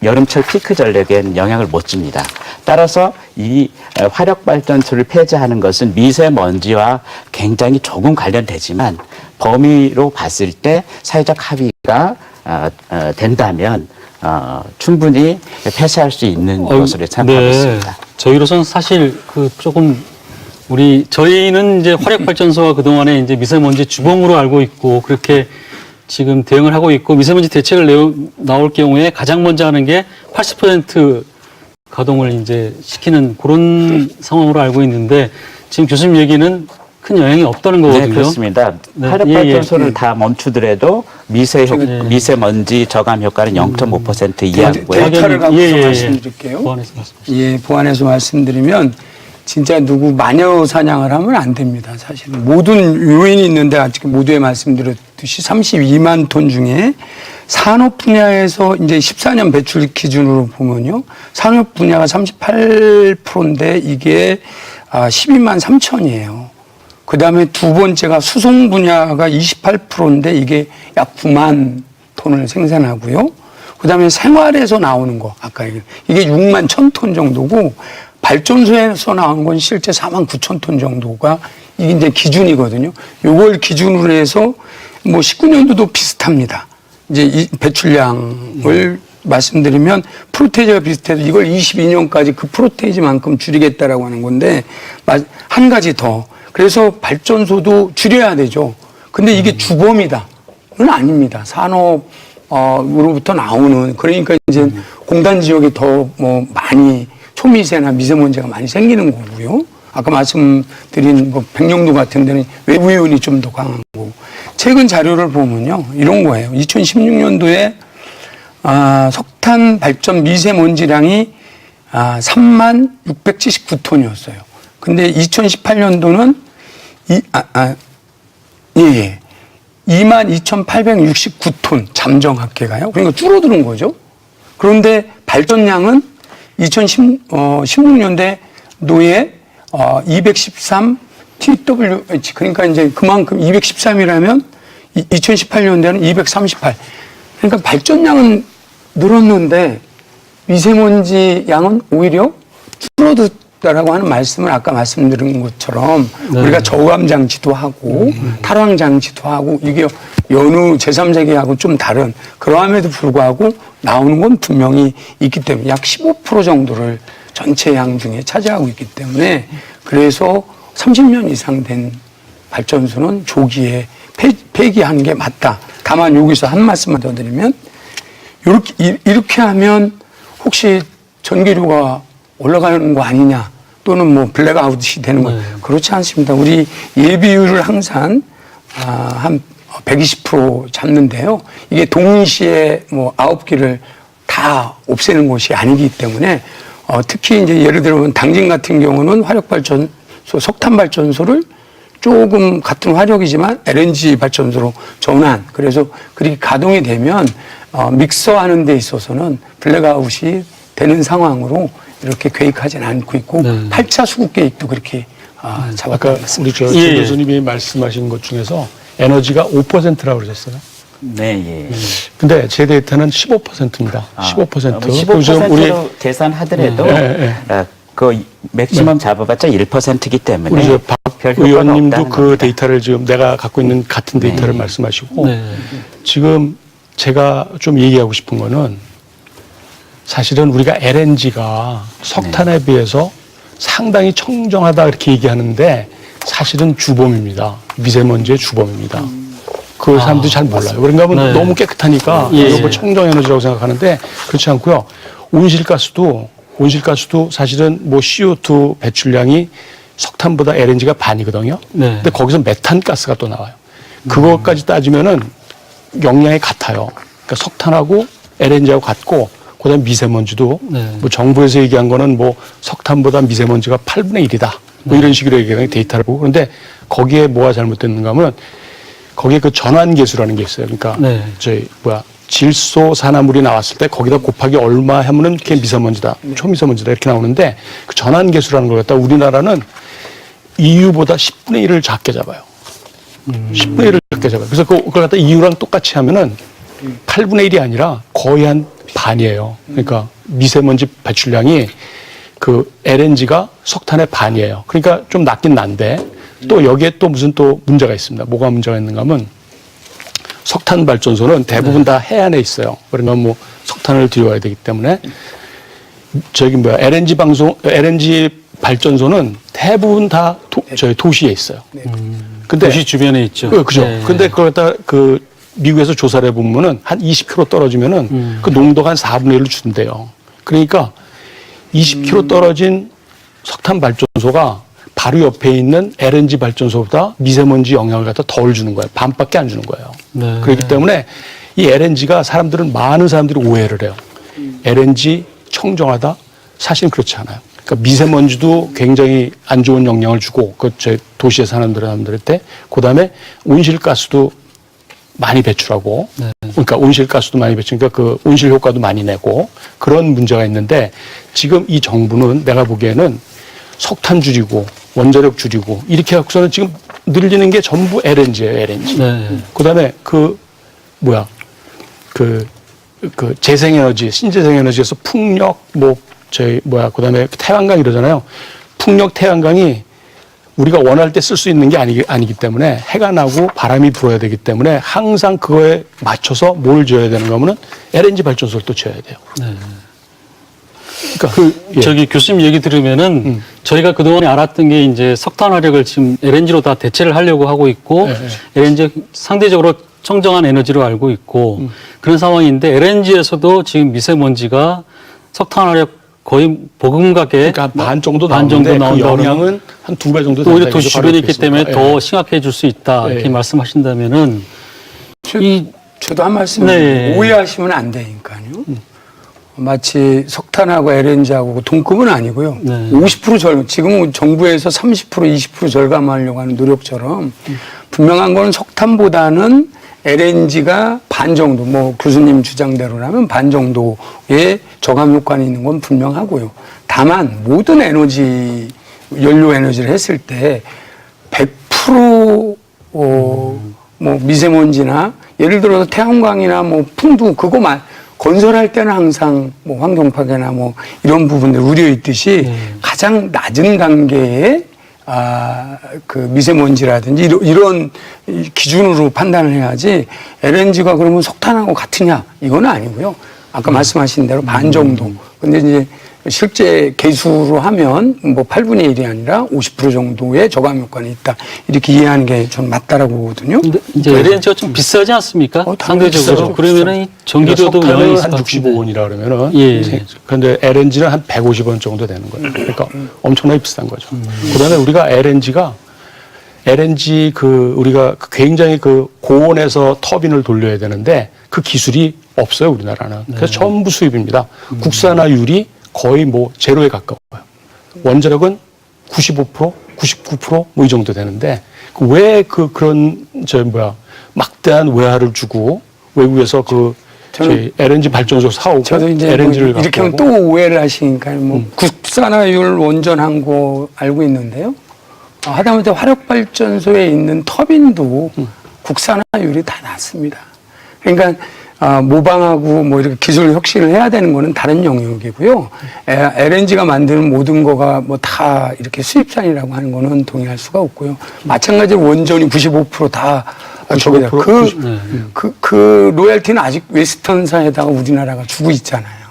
여름철 피크 전력에는 영향을 못 줍니다. 따라서 이 화력발전소를 폐지하는 것은 미세먼지와 굉장히 조금 관련되지만 범위로 봤을 때 사회적 합의가 된다면 충분히 폐쇄할 수 있는 것으로 생각하고 있습니다. 저희로서는 사실 저희는 이제 화력발전소가 그동안에 이제 미세먼지 주범으로 알고 있고 그렇게 지금 대응을 하고 있고 미세먼지 대책을 나올 경우에 가장 먼저 하는 게 80% 가동을 이제 시키는 그런 상황으로 알고 있는데 지금 교수님 얘기는 큰 영향이 없다는 거거든요. 네, 그렇습니다. 화력발전소를 다 멈추더라도 미세먼지 저감 효과는 0.5% 이하고요. 데이터를 갖고 말씀드릴게요. 보완해서 말씀드리면 진짜 누구 마녀 사냥을 하면 안 됩니다. 사실 모든 요인이 있는데 아직 모두에 말씀드렸듯이 32만 톤 중에 산업 분야에서 이제 14년 배출 기준으로 보면요. 산업 분야가 38%인데 이게 12만 3천이에요. 그 다음에 두 번째가 수송 분야가 28%인데 이게 약 9만 톤을 생산하고요. 그 다음에 생활에서 나오는 거, 아까 이게 6만 1,000톤 정도고 발전소에서 나온 건 실제 4만 9천 톤 정도가 이게 이제 기준이거든요. 요걸 기준으로 해서 19년도도 비슷합니다. 이제 이 배출량을 말씀드리면 프로테이지가 비슷해도 이걸 22년까지 그 프로테이지만큼 줄이겠다라고 하는 건데 한 가지 더. 그래서 발전소도 줄여야 되죠. 근데 이게 주범이다. 그건 아닙니다. 산업으로부터 나오는 그러니까 이제 공단 지역이 더 많이 초미세나 미세먼지가 많이 생기는 거고요. 아까 말씀드린 백령도 같은 데는 외부 요인이 좀 더 강한 거고. 최근 자료를 보면요. 이런 거예요. 2016년도에 석탄 발전 미세먼지량이 3만 679톤이었어요. 근데 2018년도는 22,869톤 잠정합계가요. 그러니까 줄어드는 거죠. 그런데 발전량은 2016년도에 213 TWH 그러니까 이제 그만큼 213이라면 2018년도에는 238. 그러니까 발전량은 늘었는데 미세먼지 양은 오히려 다라고 하는 말씀을 아까 말씀드린 것처럼 우리가 저감 장치도 하고 탈황 장치도 하고 이게 여느 제3세계하고 좀 다른 그러함에도 불구하고 나오는 건 분명히 있기 때문에 약 15% 정도를 전체 양 중에 차지하고 있기 때문에 그래서 30년 이상 된 발전소는 조기에 폐기하는 게 맞다. 다만 여기서 한 말씀만 더 드리면 이렇게 하면 혹시 전기료가 올라가는 거 아니냐 또는 뭐 블랙아웃이 되는 거 그렇지 않습니다. 우리 예비율을 항상 한 120% 잡는데요. 이게 동시에 뭐 9기를 다 없애는 것이 아니기 때문에 특히 이제 예를 들면 당진 같은 경우는 화력발전소, 석탄발전소를 조금 같은 화력이지만 LNG 발전소로 전환. 그래서 그렇게 가동이 되면 믹서하는 데 있어서는 블랙아웃이 되는 상황으로 이렇게 계획하지는 않고 있고 8차 수급 계획도 그렇게 잡았다고 아까 우리 저 교수님이 말씀하신 것 중에서 에너지가 5%라고 그러셨어요. 네, 예. 근데 제 데이터는 15%입니다. 15%. 15%로 계산하더라도 그 맥시멈 잡아봤자 1%이기 때문에 우리 박 별 효과가 의원님도 없다는 그 겁니다. 데이터를 지금 내가 갖고 있는 같은 데이터를 말씀하시고 지금 제가 좀 얘기하고 싶은 거는 사실은 우리가 LNG가 석탄에 비해서 상당히 청정하다 이렇게 얘기하는데 사실은 주범입니다. 미세먼지의 주범입니다. 그 사람들이 잘 몰라요. 그런가 하면 너무 깨끗하니까 이거 청정 에너지라고 생각하는데 그렇지 않고요. 온실가스도 사실은 뭐 CO2 배출량이 석탄보다 LNG가 반이거든요. 근데 거기서 메탄가스가 또 나와요. 그것까지 따지면은 용량이 같아요. 그러니까 석탄하고 LNG하고 같고 그다음에 미세먼지도 뭐 정부에서 얘기한 거는 뭐 석탄보다 미세먼지가 8분의 1이다. 뭐 이런 식으로 얘기하는 데이터를 보고 그런데 거기에 뭐가 잘못됐는가 하면 거기에 그 전환계수라는 게 있어요. 그러니까 질소 산화물이 나왔을 때 거기다 곱하기 얼마 하면은 그게 미세먼지다, 초미세먼지다 이렇게 나오는데 그 전환계수라는 걸 갖다 우리나라는 EU보다 10분의 1을 작게 잡아요. 10분의 1을 작게 잡아요. 그래서 그걸 갖다 EU랑 똑같이 하면은 8분의 1이 아니라 거의 한 반이에요. 그러니까 미세먼지 배출량이 그 LNG가 석탄의 반이에요. 그러니까 좀 낫긴 난데 또 여기에 또 무슨 또 문제가 있습니다. 뭐가 문제가 있는가 하면 석탄 발전소는 대부분 다 해안에 있어요. 그러면 뭐 석탄을 들여와야 되기 때문에 LNG 발전소는 대부분 다 도시에 있어요. 근데 도시 주변에 있죠. 그죠. 근데 그걸 갖다 그 미국에서 조사를 해보면은 한 20km 떨어지면은 그 농도가 한 4분의 1로 준대요. 그러니까 20km 떨어진 석탄 발전소가 바로 옆에 있는 LNG 발전소보다 미세먼지 영향을 갖다 덜 주는 거예요. 반밖에 안 주는 거예요. 그렇기 때문에 이 LNG가 많은 사람들이 오해를 해요. LNG 청정하다? 사실은 그렇지 않아요. 그러니까 미세먼지도 굉장히 안 좋은 영향을 주고, 저 도시에 사는 사람들한테, 그 다음에 온실가스도 많이 배출하고, 그러니까 온실가스도 많이 배출하니까 그 온실 효과도 많이 내고, 그런 문제가 있는데, 지금 이 정부는 내가 보기에는 석탄 줄이고, 원자력 줄이고, 이렇게 해서는 지금 늘리는 게 전부 LNG예요, LNG. 그 다음에 재생에너지, 신재생에너지에서 풍력, 그 다음에 태양광 이러잖아요. 풍력, 태양광이 우리가 원할 때 쓸 수 있는 게 아니기 때문에 해가 나고 바람이 불어야 되기 때문에 항상 그거에 맞춰서 뭘 지어야 되는가 하면은 LNG 발전소를 또 지어야 돼요. 그러니까 교수님 얘기 들으면은 저희가 그동안에 알았던 게 이제 석탄 화력을 지금 LNG로 다 대체를 하려고 하고 있고 LNG 상대적으로 청정한 에너지로 알고 있고 그런 상황인데 LNG에서도 지금 미세먼지가 석탄 화력 거의 보금가게 그러니까 반 정도 나오는데 그 영향은 한 2배 정도 된다. 오히려 도시 주변에 있기 때문에 더 심각해질 수 있다 이렇게 말씀하신다면은 저도 한 말씀 오해하시면 안 되니까요. 마치 석탄하고 LNG하고 동급은 아니고요. 50% 지금 정부에서 30% 20% 절감하려고 하는 노력처럼 분명한 거는 석탄보다는 LNG가 반 정도, 교수님 주장대로라면 반 정도의 저감 효과는 있는 건 분명하고요. 다만 모든 연료 에너지를 했을 때 100% 미세먼지나 예를 들어서 태양광이나 풍두 그거만 건설할 때는 항상 뭐 환경 파괴나 뭐 이런 부분들 우려 있듯이 가장 낮은 단계의 그 미세먼지라든지 이런 기준으로 판단을 해야지 LNG가 그러면 석탄하고 같으냐 이건 아니고요. 아까 말씀하신 대로 반 정도. 근데 이제 실제 개수로 하면 뭐 8분의 1이 아니라 50% 정도의 저감 효과는 있다. 이렇게 이해하는 게 좀 맞다라고 보거든요. 근데 이제 LNG가 좀 비싸지 않습니까? 상대적으로. 그러면은 전기료도 영향이 있을 한 것 같은데. 65원이라 그러면은. 예. 그런데 LNG는 한 150원 정도 되는 거예요. 그러니까 엄청나게 비싼 거죠. 그다음에 우리가 LNG 우리가 굉장히 고온에서 터빈을 돌려야 되는데 그 기술이 없어요, 우리나라는. 그래서 전부 수입입니다. 국산화율이 거의 뭐 제로에 가까워요. 원자력은 95%, 99% 뭐 이 정도 되는데 왜 그런 막대한 외화를 주고 외국에서 저희 LNG 발전소 사오고 저도 이제 LNG를 뭐 이렇게 하면 또 오해를 하시니까 뭐 국산화율 원전한 거 알고 있는데요. 하다못해 화력발전소에 있는 터빈도 국산화율이 다 낮습니다. 그러니까 모방하고 뭐 이렇게 기술 혁신을 해야 되는 거는 다른 영역이고요. LNG가 만드는 모든 거가 뭐 다 이렇게 수입산이라고 하는 거는 동의할 수가 없고요. 마찬가지로 원전이 95%다 저기다. 그 로열티는 아직 웨스턴사에다가 우리나라가 주고 있잖아요.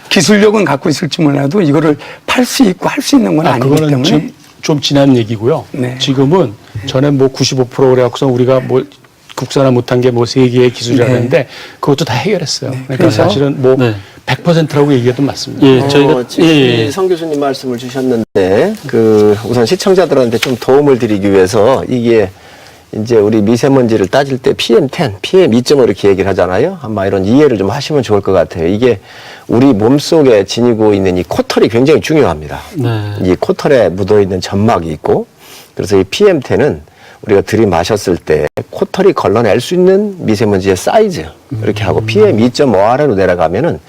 기술력은 갖고 있을지 몰라도 이거를 팔 수 있고 할 수 있는 건 아니기 그거는 때문에. 좀 지난 얘기고요. 네. 지금은 전에 뭐 95% 그래갖고서 우리가 뭐 국산화 못한 게 뭐 세계의 기술이라는데 그것도 다 해결했어요. 그러니까 그래서 사실은 뭐 100%라고 얘기해도 맞습니다. 예, 저희가 지금 성 교수님 말씀을 주셨는데 우선 시청자들한테 좀 도움을 드리기 위해서 이게 이제 우리 미세먼지를 따질 때 PM10, PM2.5 이렇게 얘기를 하잖아요. 아마 이런 이해를 좀 하시면 좋을 것 같아요. 이게 우리 몸속에 지니고 있는 이 코털이 굉장히 중요합니다. 이 코털에 묻어있는 점막이 있고 그래서 이 PM10은 우리가 들이마셨을 때 코털이 걸러낼 수 있는 미세먼지의 사이즈 이렇게 하고 PM2.5 아래로 내려가면은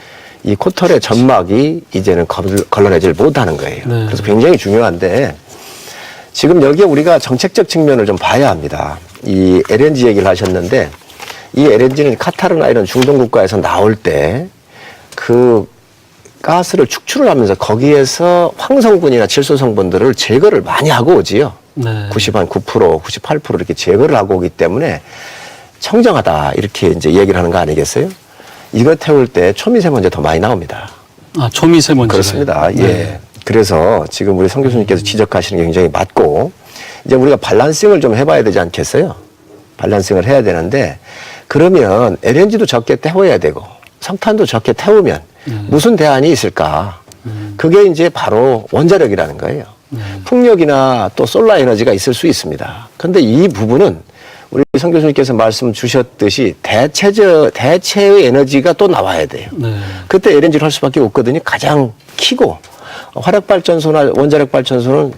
이 코털의 점막이 이제는 걸러내질 못하는 거예요. 그래서 굉장히 중요한데 지금 여기에 우리가 정책적 측면을 좀 봐야 합니다. 이 LNG 얘기를 하셨는데 이 LNG는 카타르나 이런 중동 국가에서 나올 때 그 가스를 축출을 하면서 거기에서 황성분이나 질소 성분들을 제거를 많이 하고 오지요. 90% 98% 이렇게 제거를 하고 오기 때문에 청정하다 이렇게 이제 얘기를 하는 거 아니겠어요? 이거 태울 때 초미세먼지가 더 많이 나옵니다. 초미세먼지. 그렇습니다. 예. 그래서 지금 우리 성 교수님께서 지적하시는 게 굉장히 맞고 이제 우리가 밸런싱을 좀 해봐야 되지 않겠어요? 밸런싱을 해야 되는데 그러면 LNG도 적게 태워야 되고 석탄도 적게 태우면 무슨 대안이 있을까? 그게 이제 바로 원자력이라는 거예요. 풍력이나 또 솔라 에너지가 있을 수 있습니다. 그런데 이 부분은 우리 성 교수님께서 말씀 주셨듯이 대체의 에너지가 또 나와야 돼요. 그때 LNG를 할 수밖에 없거든요. 가장 키고 화력발전소나 원자력발전소는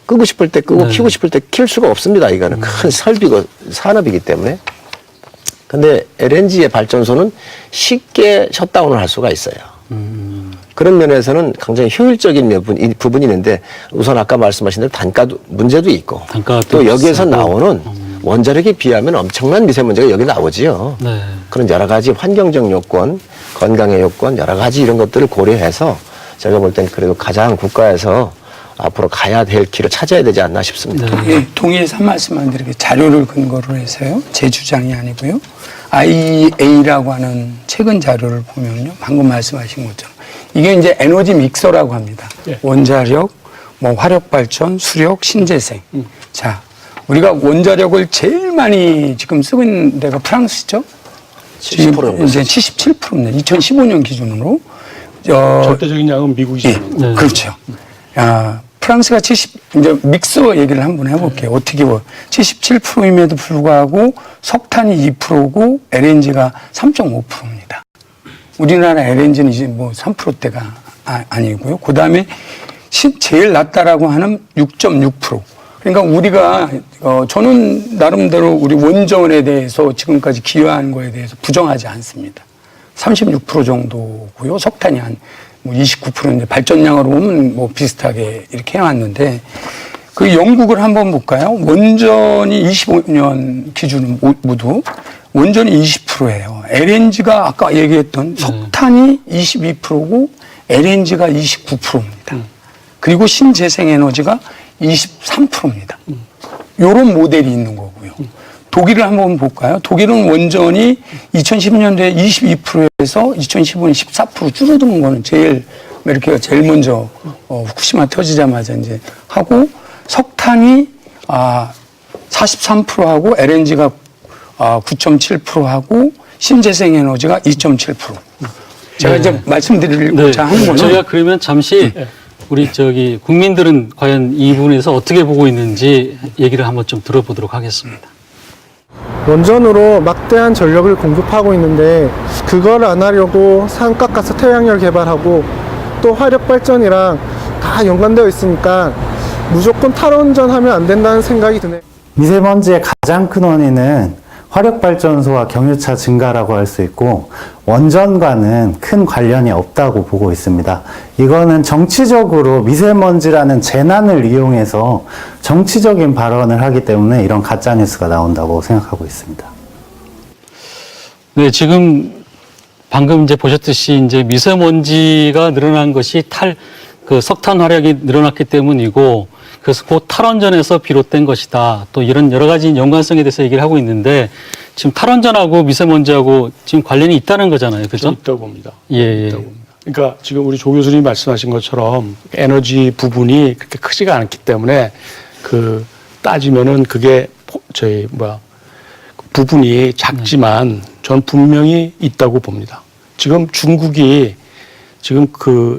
끄고 싶을 때 끄고 켜고 싶을 때 켤 수가 없습니다. 이거는 큰 설비고 산업이기 때문에. 근데 LNG의 발전소는 쉽게 셧다운을 할 수가 있어요. 그런 면에서는 굉장히 효율적인 부분이 있는데 우선 아까 말씀하신 대로 단가도 문제도 있고 또 여기에서 나오는 원자력에 비하면 엄청난 미세먼지가 여기 나오지요. 그런 여러 가지 환경적 요건, 건강의 요건 여러 가지 이런 것들을 고려해서 제가 볼 땐 그래도 가장 국가에서 앞으로 가야 될 길을 찾아야 되지 않나 싶습니다. 예, 동의해서 한 말씀만 드리게 자료를 근거로 해서요. 제 주장이 아니고요. IEA라고 하는 최근 자료를 보면요. 방금 말씀하신 것처럼 이게 이제 에너지 믹서라고 합니다. 원자력, 뭐 화력발전, 수력, 신재생. 자, 우리가 원자력을 제일 많이 지금 쓰고 있는 데가 프랑스죠. 70% 정도. 이제 77%입니다. 2015년 기준으로. 절대적인 양은 미국이죠. 그렇죠. 프랑스가 이제 믹서 얘기를 한번 해볼게요. 어떻게 77%임에도 불구하고 석탄이 2%고 LNG가 3.5%입니다. 우리나라 LNG는 이제 뭐 3%대가 아니고요. 그 다음에 제일 낮다라고 하는 6.6%. 그러니까 우리가 저는 나름대로 우리 원전에 대해서 지금까지 기여한 거에 대해서 부정하지 않습니다. 36% 정도고요. 석탄이 한 뭐 29%인데 발전량으로 보면 뭐 비슷하게 이렇게 해왔는데 그 영국을 한번 볼까요? 원전이 25년 기준 모두 원전이 20% 20%예요. LNG가 아까 얘기했던 석탄이 22%고 LNG가 29%입니다. 그리고 신재생에너지가 23%입니다. 요런 모델이 있는 거고요. 독일을 한번 볼까요? 독일은 원전이 2010년도에 22%에서 2015년 14% 줄어든 거는 메르켈가 제일 먼저 후쿠시마 터지자마자 이제 하고, 석탄이 43%하고 LNG가 9.7%하고 신재생에너지가 2.7%. 제가 이제 말씀드리고자 하는 거는, 저희가 그러면 잠시 우리 국민들은 과연 이 부분에서 어떻게 보고 있는지 얘기를 한번 좀 들어보도록 하겠습니다. 원전으로 막대한 전력을 공급하고 있는데 그걸 안 하려고 산가스 태양열 개발하고 또 화력발전이랑 다 연관되어 있으니까 무조건 탈원전하면 안 된다는 생각이 드네요. 미세먼지의 가장 큰 원인은 화력발전소와 경유차 증가라고 할 수 있고, 원전과는 큰 관련이 없다고 보고 있습니다. 이거는 정치적으로 미세먼지라는 재난을 이용해서 정치적인 발언을 하기 때문에 이런 가짜뉴스가 나온다고 생각하고 있습니다. 네, 지금 방금 이제 보셨듯이 이제 미세먼지가 늘어난 것이 석탄 화력이 늘어났기 때문이고, 그래서 곧 탈원전에서 비롯된 것이다. 또 이런 여러 가지 연관성에 대해서 얘기를 하고 있는데, 지금 탈원전하고 미세먼지하고 지금 관련이 있다는 거잖아요. 그죠? 있다고 봅니다. 예. 있다고 봅니다. 그러니까 지금 우리 조 교수님이 말씀하신 것처럼 에너지 부분이 그렇게 크지가 않기 때문에 따지면은 그게 부분이 작지만 전 분명히 있다고 봅니다. 지금 중국이 지금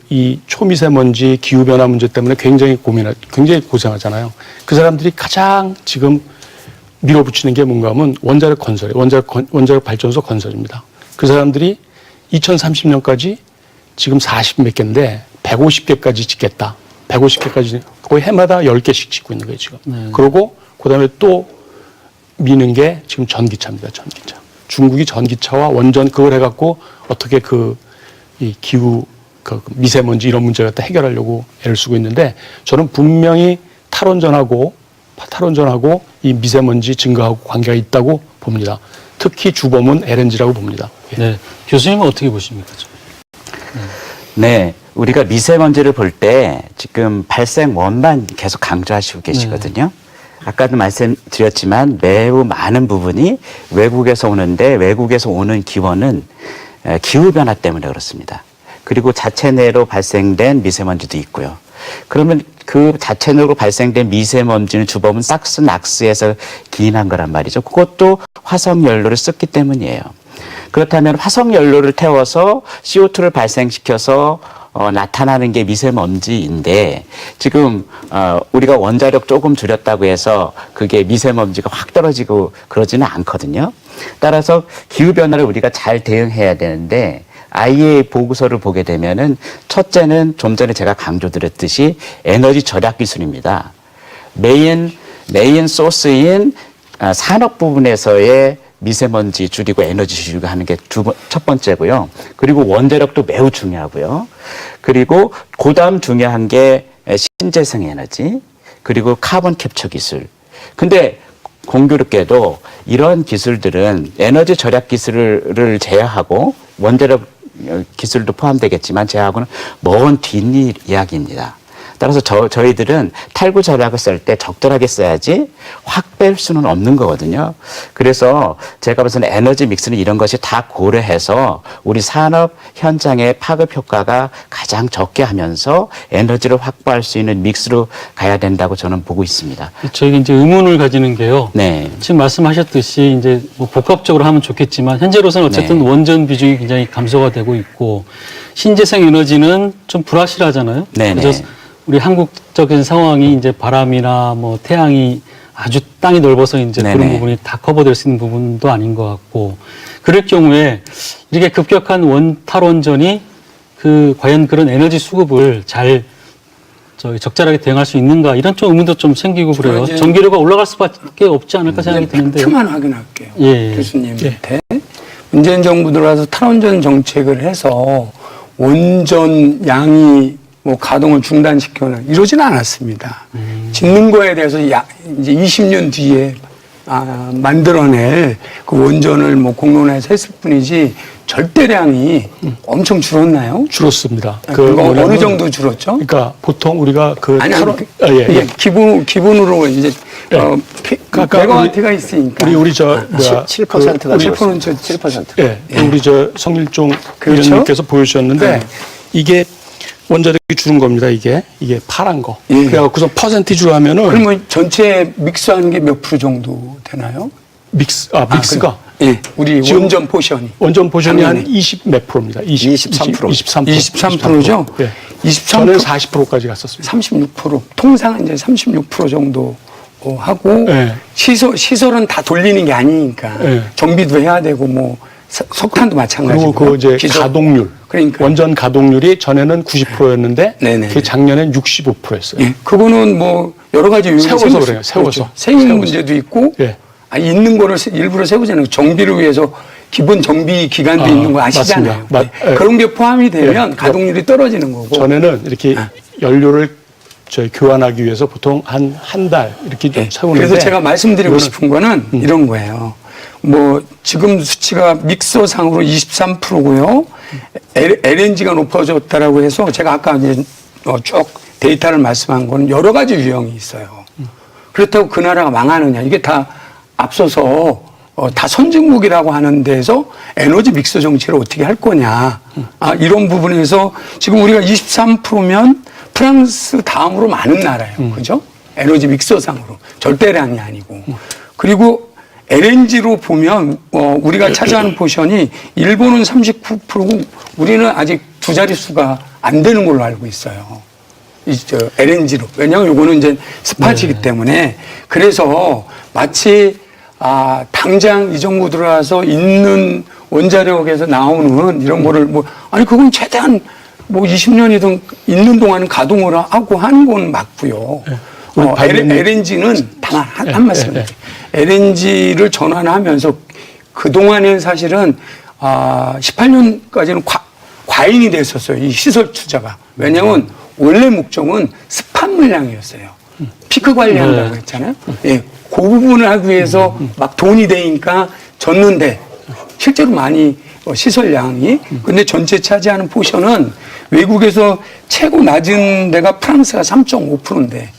이 초미세먼지 기후변화 문제 때문에 굉장히 고생하잖아요. 그 사람들이 가장 지금 밀어붙이는 게 뭔가 하면 원자력 발전소 건설입니다. 그 사람들이 2030년까지 지금 40몇 개인데 150개까지 짓겠다. 150개까지 거의 해마다 10개씩 짓고 있는 거예요, 지금. 그러고 그다음에 또 미는 게 지금 전기차입니다, 전기차. 중국이 전기차와 원전 그걸 해갖고 어떻게 이 기후, 미세먼지 이런 문제 갖다 해결하려고 애를 쓰고 있는데, 저는 분명히 탈원전하고 이 미세먼지 증가하고 관계가 있다고 봅니다. 특히 주범은 LNG라고 봅니다. 예. 네. 교수님은 어떻게 보십니까? 네. 우리가 미세먼지를 볼 때 지금 발생원만 계속 강조하시고 계시거든요. 아까도 말씀드렸지만 매우 많은 부분이 외국에서 오는데, 외국에서 오는 기원은 기후변화 때문에 그렇습니다. 그리고 자체 내로 발생된 미세먼지도 있고요. 그러면 그 자체 내로 발생된 미세먼지는 주범은 삭스, 낙스에서 기인한 거란 말이죠. 그것도 화석연료를 썼기 때문이에요. 그렇다면 화석연료를 태워서 CO2를 발생시켜서 나타나는 게 미세먼지인데, 지금 우리가 원자력 조금 줄였다고 해서 그게 미세먼지가 확 떨어지고 그러지는 않거든요. 따라서 기후변화를 우리가 잘 대응해야 되는데, IEA 보고서를 보게 되면은 첫째는 좀 전에 제가 강조드렸듯이 에너지 절약 기술입니다. 메인 소스인 산업 부분에서의 미세먼지 줄이고 에너지 줄이고 하는 게 첫 번째고요. 그리고 원자력도 매우 중요하고요. 그리고 그다음 중요한 게 신재생 에너지, 그리고 카본 캡처 기술. 근데 공교롭게도 이런 기술들은 에너지 절약 기술을 제외하고, 원자력 기술도 포함되겠지만 제외하고는 먼 뒷일 이야기입니다. 따라서 저희들은 탈구 절약을 쓸 때 적절하게 써야지 확 뺄 수는 없는 거거든요. 그래서 제가 봐서는 에너지 믹스는 이런 것이 다 고려해서 우리 산업 현장의 파급 효과가 가장 적게 하면서 에너지를 확보할 수 있는 믹스로 가야 된다고 저는 보고 있습니다. 저희가 이제 의문을 가지는 게요. 네. 지금 말씀하셨듯이 이제 복합적으로 하면 좋겠지만, 현재로서는 어쨌든 원전 비중이 굉장히 감소가 되고 있고, 신재생 에너지는 좀 불확실하잖아요. 네네. 그래서 우리 한국적인 상황이 이제 바람이나 태양이 아주 땅이 넓어서 이제 네네. 그런 부분이 다 커버될 수 있는 부분도 아닌 것 같고, 그럴 경우에 이렇게 급격한 탈원전이 과연 그런 에너지 수급을 잘 적절하게 대응할 수 있는가, 이런 좀 의문도 좀 생기고 그래요. 전기료가 올라갈 수밖에 없지 않을까 생각이 드는데요. 팩트만 확인할게요. 예. 교수님한테. 문재인 정부 들어와서 탈원전 정책을 해서 원전 양이 가동을 중단시켜는 이러지는 않았습니다. 짓는 거에 대해서 이제 20년 뒤에 만들어낼 그 원전을 뭐 공론화해서 했을 뿐이지 절대량이 엄청 줄었나요? 줄었습니다. 그거 어느 뭐냐면, 정도 줄었죠? 그러니까 보통 우리가 그 아니, 탈원- 이게 기본으로 이제 예. 그러니까 메가와트가 있으니까 우리 저 뭐야 7%가 우리 줄었어요. 7%. 예, 우리 저 성일종 그렇죠? 위원님께서 보여주셨는데 네. 이게 원자력이 줄은 겁니다. 이게 파란 거. 예. 그래갖고서 퍼센티지로 하면은 그러면 전체 믹스하는 게 몇 프로 정도 되나요? 믹스가 예, 우리 지금 원전 포션이. 원전 포션이 한 작년에. 20 몇 프로입니다. 23%. 23%죠? 예. 23%? 저는 40%까지 갔었습니다. 36%. 통상은 이제 36% 정도 하고 예. 시설은 다 돌리는 게 아니니까 예. 정비도 해야 되고 뭐 석탄도 마찬가지고. 그리고 그 이제 가동률, 그러니까. 원전 가동률이 전에는 90%였는데 네네. 그게 작년엔 65%였어요. 예, 그거는 뭐 여러 가지 요인이 세워서 생길 수 그래요. 있죠. 세워서. 세임 세워서. 문제도 있고 예. 있는 거를 일부러 세우잖아요. 정비를 위해서 기본 정비 기간도 있는 거 아시잖아요. 맞습니다. 예. 그런 게 포함이 되면 예. 가동률이 떨어지는 거고. 전에는 이렇게 연료를 교환하기 위해서 보통 한 달 이렇게 좀 예. 세우는데 그래서 제가 말씀드리고 이거는 싶은 거는 이런 거예요. 뭐 지금 수치가 믹서상으로 23%고요. LNG가 높아졌다라고 해서 제가 아까 이제 쭉 데이터를 말씀한 거는 여러 가지 유형이 있어요. 그렇다고 그 나라가 망하느냐? 이게 다 앞서서 다 선진국이라고 하는 데서 에너지 믹서 정책을 어떻게 할 거냐? 이런 부분에서 지금 우리가 23%면 프랑스 다음으로 많은 나라예요. 그죠? 에너지 믹서상으로. 절대량이 아니고. 그리고 LNG로 보면 우리가 차지하는 포션이 일본은 39%고 우리는 아직 두 자릿수가 안 되는 걸로 알고 있어요. LNG로. 왜냐하면 이거는 이제 스파지기 때문에. 그래서 마치 당장 이 정부 들어와서 있는 원자력에서 나오는 이런 거를 그건 최대한 20년이든 있는 동안은 가동을 하고 하는 건 맞고요. LNG는 다만 한 말씀. LNG를 전환하면서 그동안은 사실은 18년까지는 과잉이 됐었어요. 이 시설 투자가. 왜냐하면 원래 목적은 스팟 물량이었어요. 피크 관리한다고 했잖아요. 예, 그 부분을 하기 위해서 막 돈이 되니까 졌는데 실제로 많이 시설량이 근데 전체 차지하는 포션은 외국에서 최고 낮은 데가 프랑스가 3.5%인데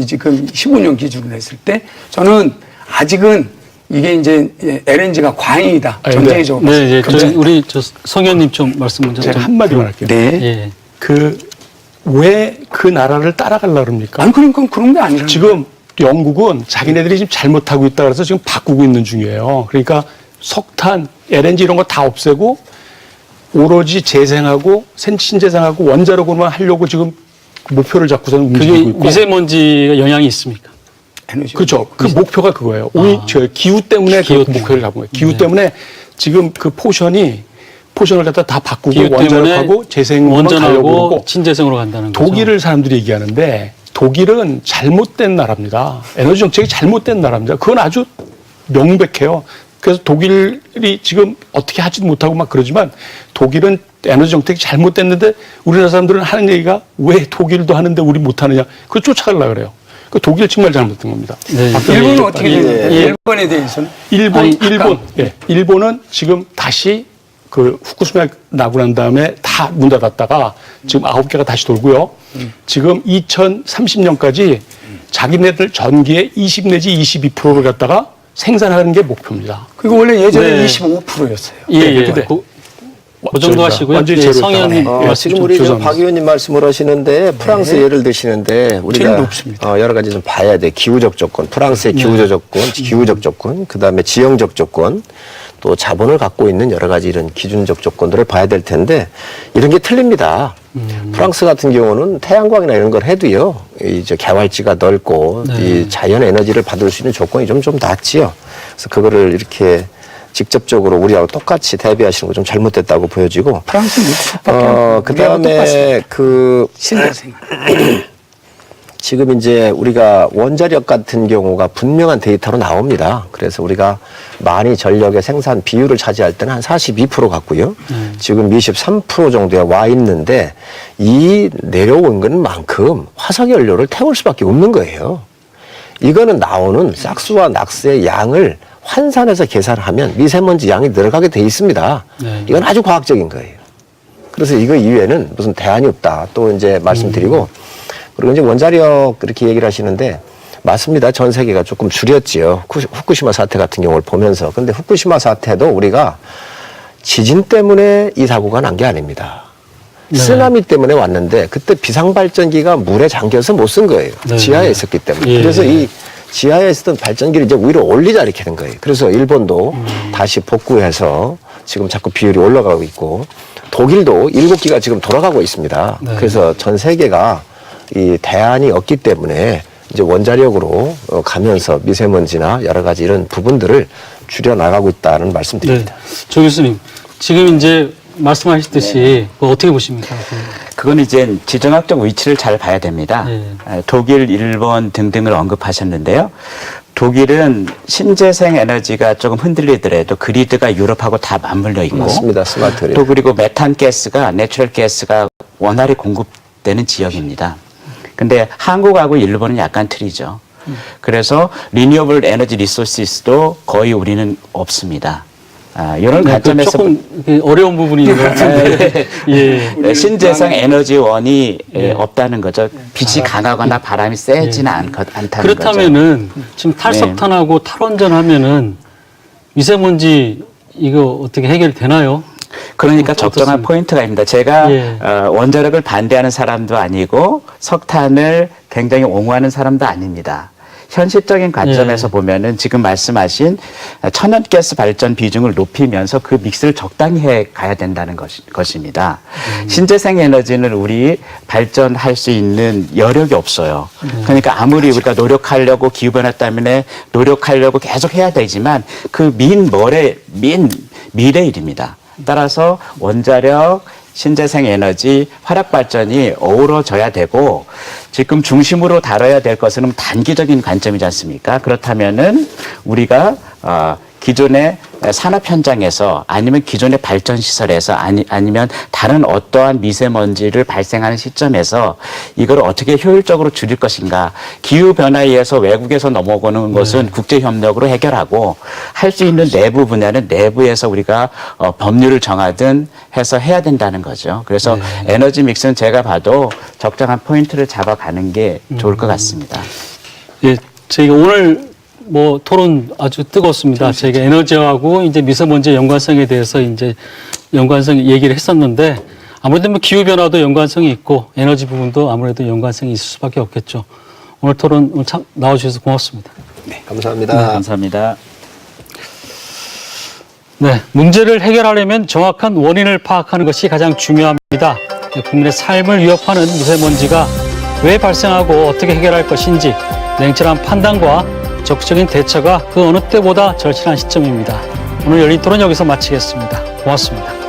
지금 15년 기준으로 했을 때 저는 아직은 이게 이제 LNG가 과잉이다. 전쟁이죠. 네, 우리 성 의원님 좀 말씀 먼저. 제가 한마디만 할게요. 네. 예. 왜 그 나라를 따라가려고 그럽니까? 아니, 그러니까 그런 게 아니라. 지금 영국은 자기네들이 지금 잘못하고 있다 그래서 지금 바꾸고 있는 중이에요. 그러니까 석탄, LNG 이런 거 다 없애고 오로지 재생하고 신재생하고 원자력으로만 하려고 지금 목표를 잡고서는 움직이고 그게 있고. 미세먼지가 영향이 있습니까? 그렇죠. 그 목표가 그거예요. 기후 때문에 그 목표를 잡은 거예요. 기후 때문에 지금 그 포션을 갖다 다 바꾸고 원자력하고 재생으로만 가려고 원전하고 그러고 친재생으로 간다는 거죠. 독일을 사람들이 얘기하는데 독일은 잘못된 나라입니다. 에너지 정책이 잘못된 나라입니다. 그건 아주 명백해요. 그래서 독일이 지금 어떻게 하지도 못하고 막 그러지만 독일은 에너지 정책이 잘못됐는데 우리나라 사람들은 하는 얘기가 왜 독일도 하는데 우리 못하느냐. 그걸 쫓아가려고 그래요. 그 독일 정말 잘못된 겁니다. 네. 일본은 어떻게 되나요? 일본에 대해서는? 일본은 지금 다시 그 후쿠시마 나고 난 다음에 다 문 닫았다가 지금 9개가 다시 돌고요. 지금 2030년까지 자기네들 전기의 20 내지 22%를 갖다가 생산하는 게 목표입니다. 그리고 원래 예전에 네. 25%였어요. 예. 근데 그 정도 하시고요. 완전히 예, 제로 성 의원님. 지금 우리 박 의원님 말씀을 하시는데 프랑스 예를 드시는데 제일 우리가 높습니다. 여러 가지 좀 봐야 돼. 기후적 조건, 프랑스의 기후적 조건, 그다음에 지형적 조건, 또 자본을 갖고 있는 여러 가지 이런 기준적 조건들을 봐야 될 텐데 이런 게 틀립니다. 프랑스 같은 경우는 태양광이나 이런 걸 해도요, 이제 개활지가 넓고 이 자연 에너지를 받을 수 있는 조건이 좀 낮지요. 그래서 그거를 이렇게 직접적으로 우리하고 똑같이 대비하시는 거 좀 잘못됐다고 보여지고. 프랑스는 그다음에 신재생활. 지금 이제 우리가 원자력 같은 경우가 분명한 데이터로 나옵니다. 그래서 우리가 많이 전력의 생산 비율을 차지할 때는 한 42% 같고요. 지금 23% 정도에 와 있는데 이 내려온 것만큼 화석연료를 태울 수밖에 없는 거예요. 이거는 나오는 싹수와 낙스의 양을 환산해서 계산하면 미세먼지 양이 늘어가게 돼 있습니다. 네. 이건 아주 과학적인 거예요. 그래서 이거 이외에는 무슨 대안이 없다. 또 이제 말씀드리고, 그리고 이제 원자력 그렇게 얘기를 하시는데, 맞습니다. 전 세계가 조금 줄였지요. 후쿠시마 사태 같은 경우를 보면서. 근데 후쿠시마 사태도 우리가 지진 때문에 이 사고가 난 게 아닙니다. 네. 쓰나미 때문에 왔는데 그때 비상발전기가 물에 잠겨서 못 쓴 거예요. 네. 지하에 있었기 때문에. 예. 그래서 이 지하에 있었던 발전기를 이제 위로 올리자 이렇게 된 거예요. 그래서 일본도 다시 복구해서 지금 자꾸 비율이 올라가고 있고, 독일도 7기가 지금 돌아가고 있습니다. 네. 그래서 전 세계가 이 대안이 없기 때문에 이제 원자력으로 가면서 미세먼지나 여러 가지 이런 부분들을 줄여 나가고 있다는 말씀드립니다. 네. 조 교수님, 지금 이제 말씀하셨듯이 그거 어떻게 보십니까? 그건 이제 지정학적 위치를 잘 봐야 됩니다. 네. 독일, 일본 등등을 언급하셨는데요. 독일은 신재생 에너지가 조금 흔들리더라도 그리드가 유럽하고 다 맞물려 있고, 맞습니다. 스마트 그리드. 또 그리고 메탄 가스가, 내추럴 가스가 원활히 공급되는 지역입니다. 근데 한국하고 일본은 약간 틀리죠. 그래서 리뉴어블 에너지 리소시스도 거의 우리는 없습니다. 이런 관점에서 조금 어려운 부분인 것 같은데. 예. 신재생 에너지원이 없다는 거죠. 빛이 강하거나 바람이 세지는 않다는 거죠. 그렇다면은 지금 탈석탄하고 탈원전하면은 미세먼지 이거 어떻게 해결되나요? 그러니까 적정한 어떻습니까? 포인트가 있습니다. 제가 예. 원자력을 반대하는 사람도 아니고 석탄을 굉장히 옹호하는 사람도 아닙니다. 현실적인 관점에서 보면은 지금 말씀하신 천연가스 발전 비중을 높이면서 그 믹스를 적당히 해 가야 된다는 것입니다. 신재생 에너지는 우리 발전할 수 있는 여력이 없어요. 그러니까 아무리 우리가 노력하려고 기후변화 때문에 노력하려고 계속 해야 되지만 그 미래 일입니다. 따라서 원자력, 신재생 에너지, 화력 발전이 어우러져야 되고, 지금 중심으로 다뤄야 될 것은 단기적인 관점이지 않습니까? 그렇다면은 우리가 기존의 산업 현장에서 아니면 기존의 발전 시설에서 아니면 다른 어떠한 미세먼지를 발생하는 시점에서 이걸 어떻게 효율적으로 줄일 것인가. 기후 변화에 의해서 외국에서 넘어오는 것은 국제 협력으로 해결하고, 할 수 있는 내부 분야는 내부에서 우리가 법률을 정하든 해서 해야 된다는 거죠. 그래서 에너지 믹스는 제가 봐도 적정한 포인트를 잡아가는 게 좋을 것 같습니다. 예, 저희가 오늘 토론 아주 뜨거웠습니다. 저희가 에너지하고 이제 미세먼지의 연관성에 대해서 이제 연관성 얘기를 했었는데, 아무래도 기후변화도 연관성이 있고 에너지 부분도 아무래도 연관성이 있을 수밖에 없겠죠. 오늘 토론 참 나와주셔서 고맙습니다. 네, 감사합니다. 네, 감사합니다. 네, 문제를 해결하려면 정확한 원인을 파악하는 것이 가장 중요합니다. 국민의 삶을 위협하는 미세먼지가 왜 발생하고 어떻게 해결할 것인지 냉철한 판단과 적극적인 대처가 그 어느 때보다 절실한 시점입니다. 오늘 열린 토론 여기서 마치겠습니다. 고맙습니다.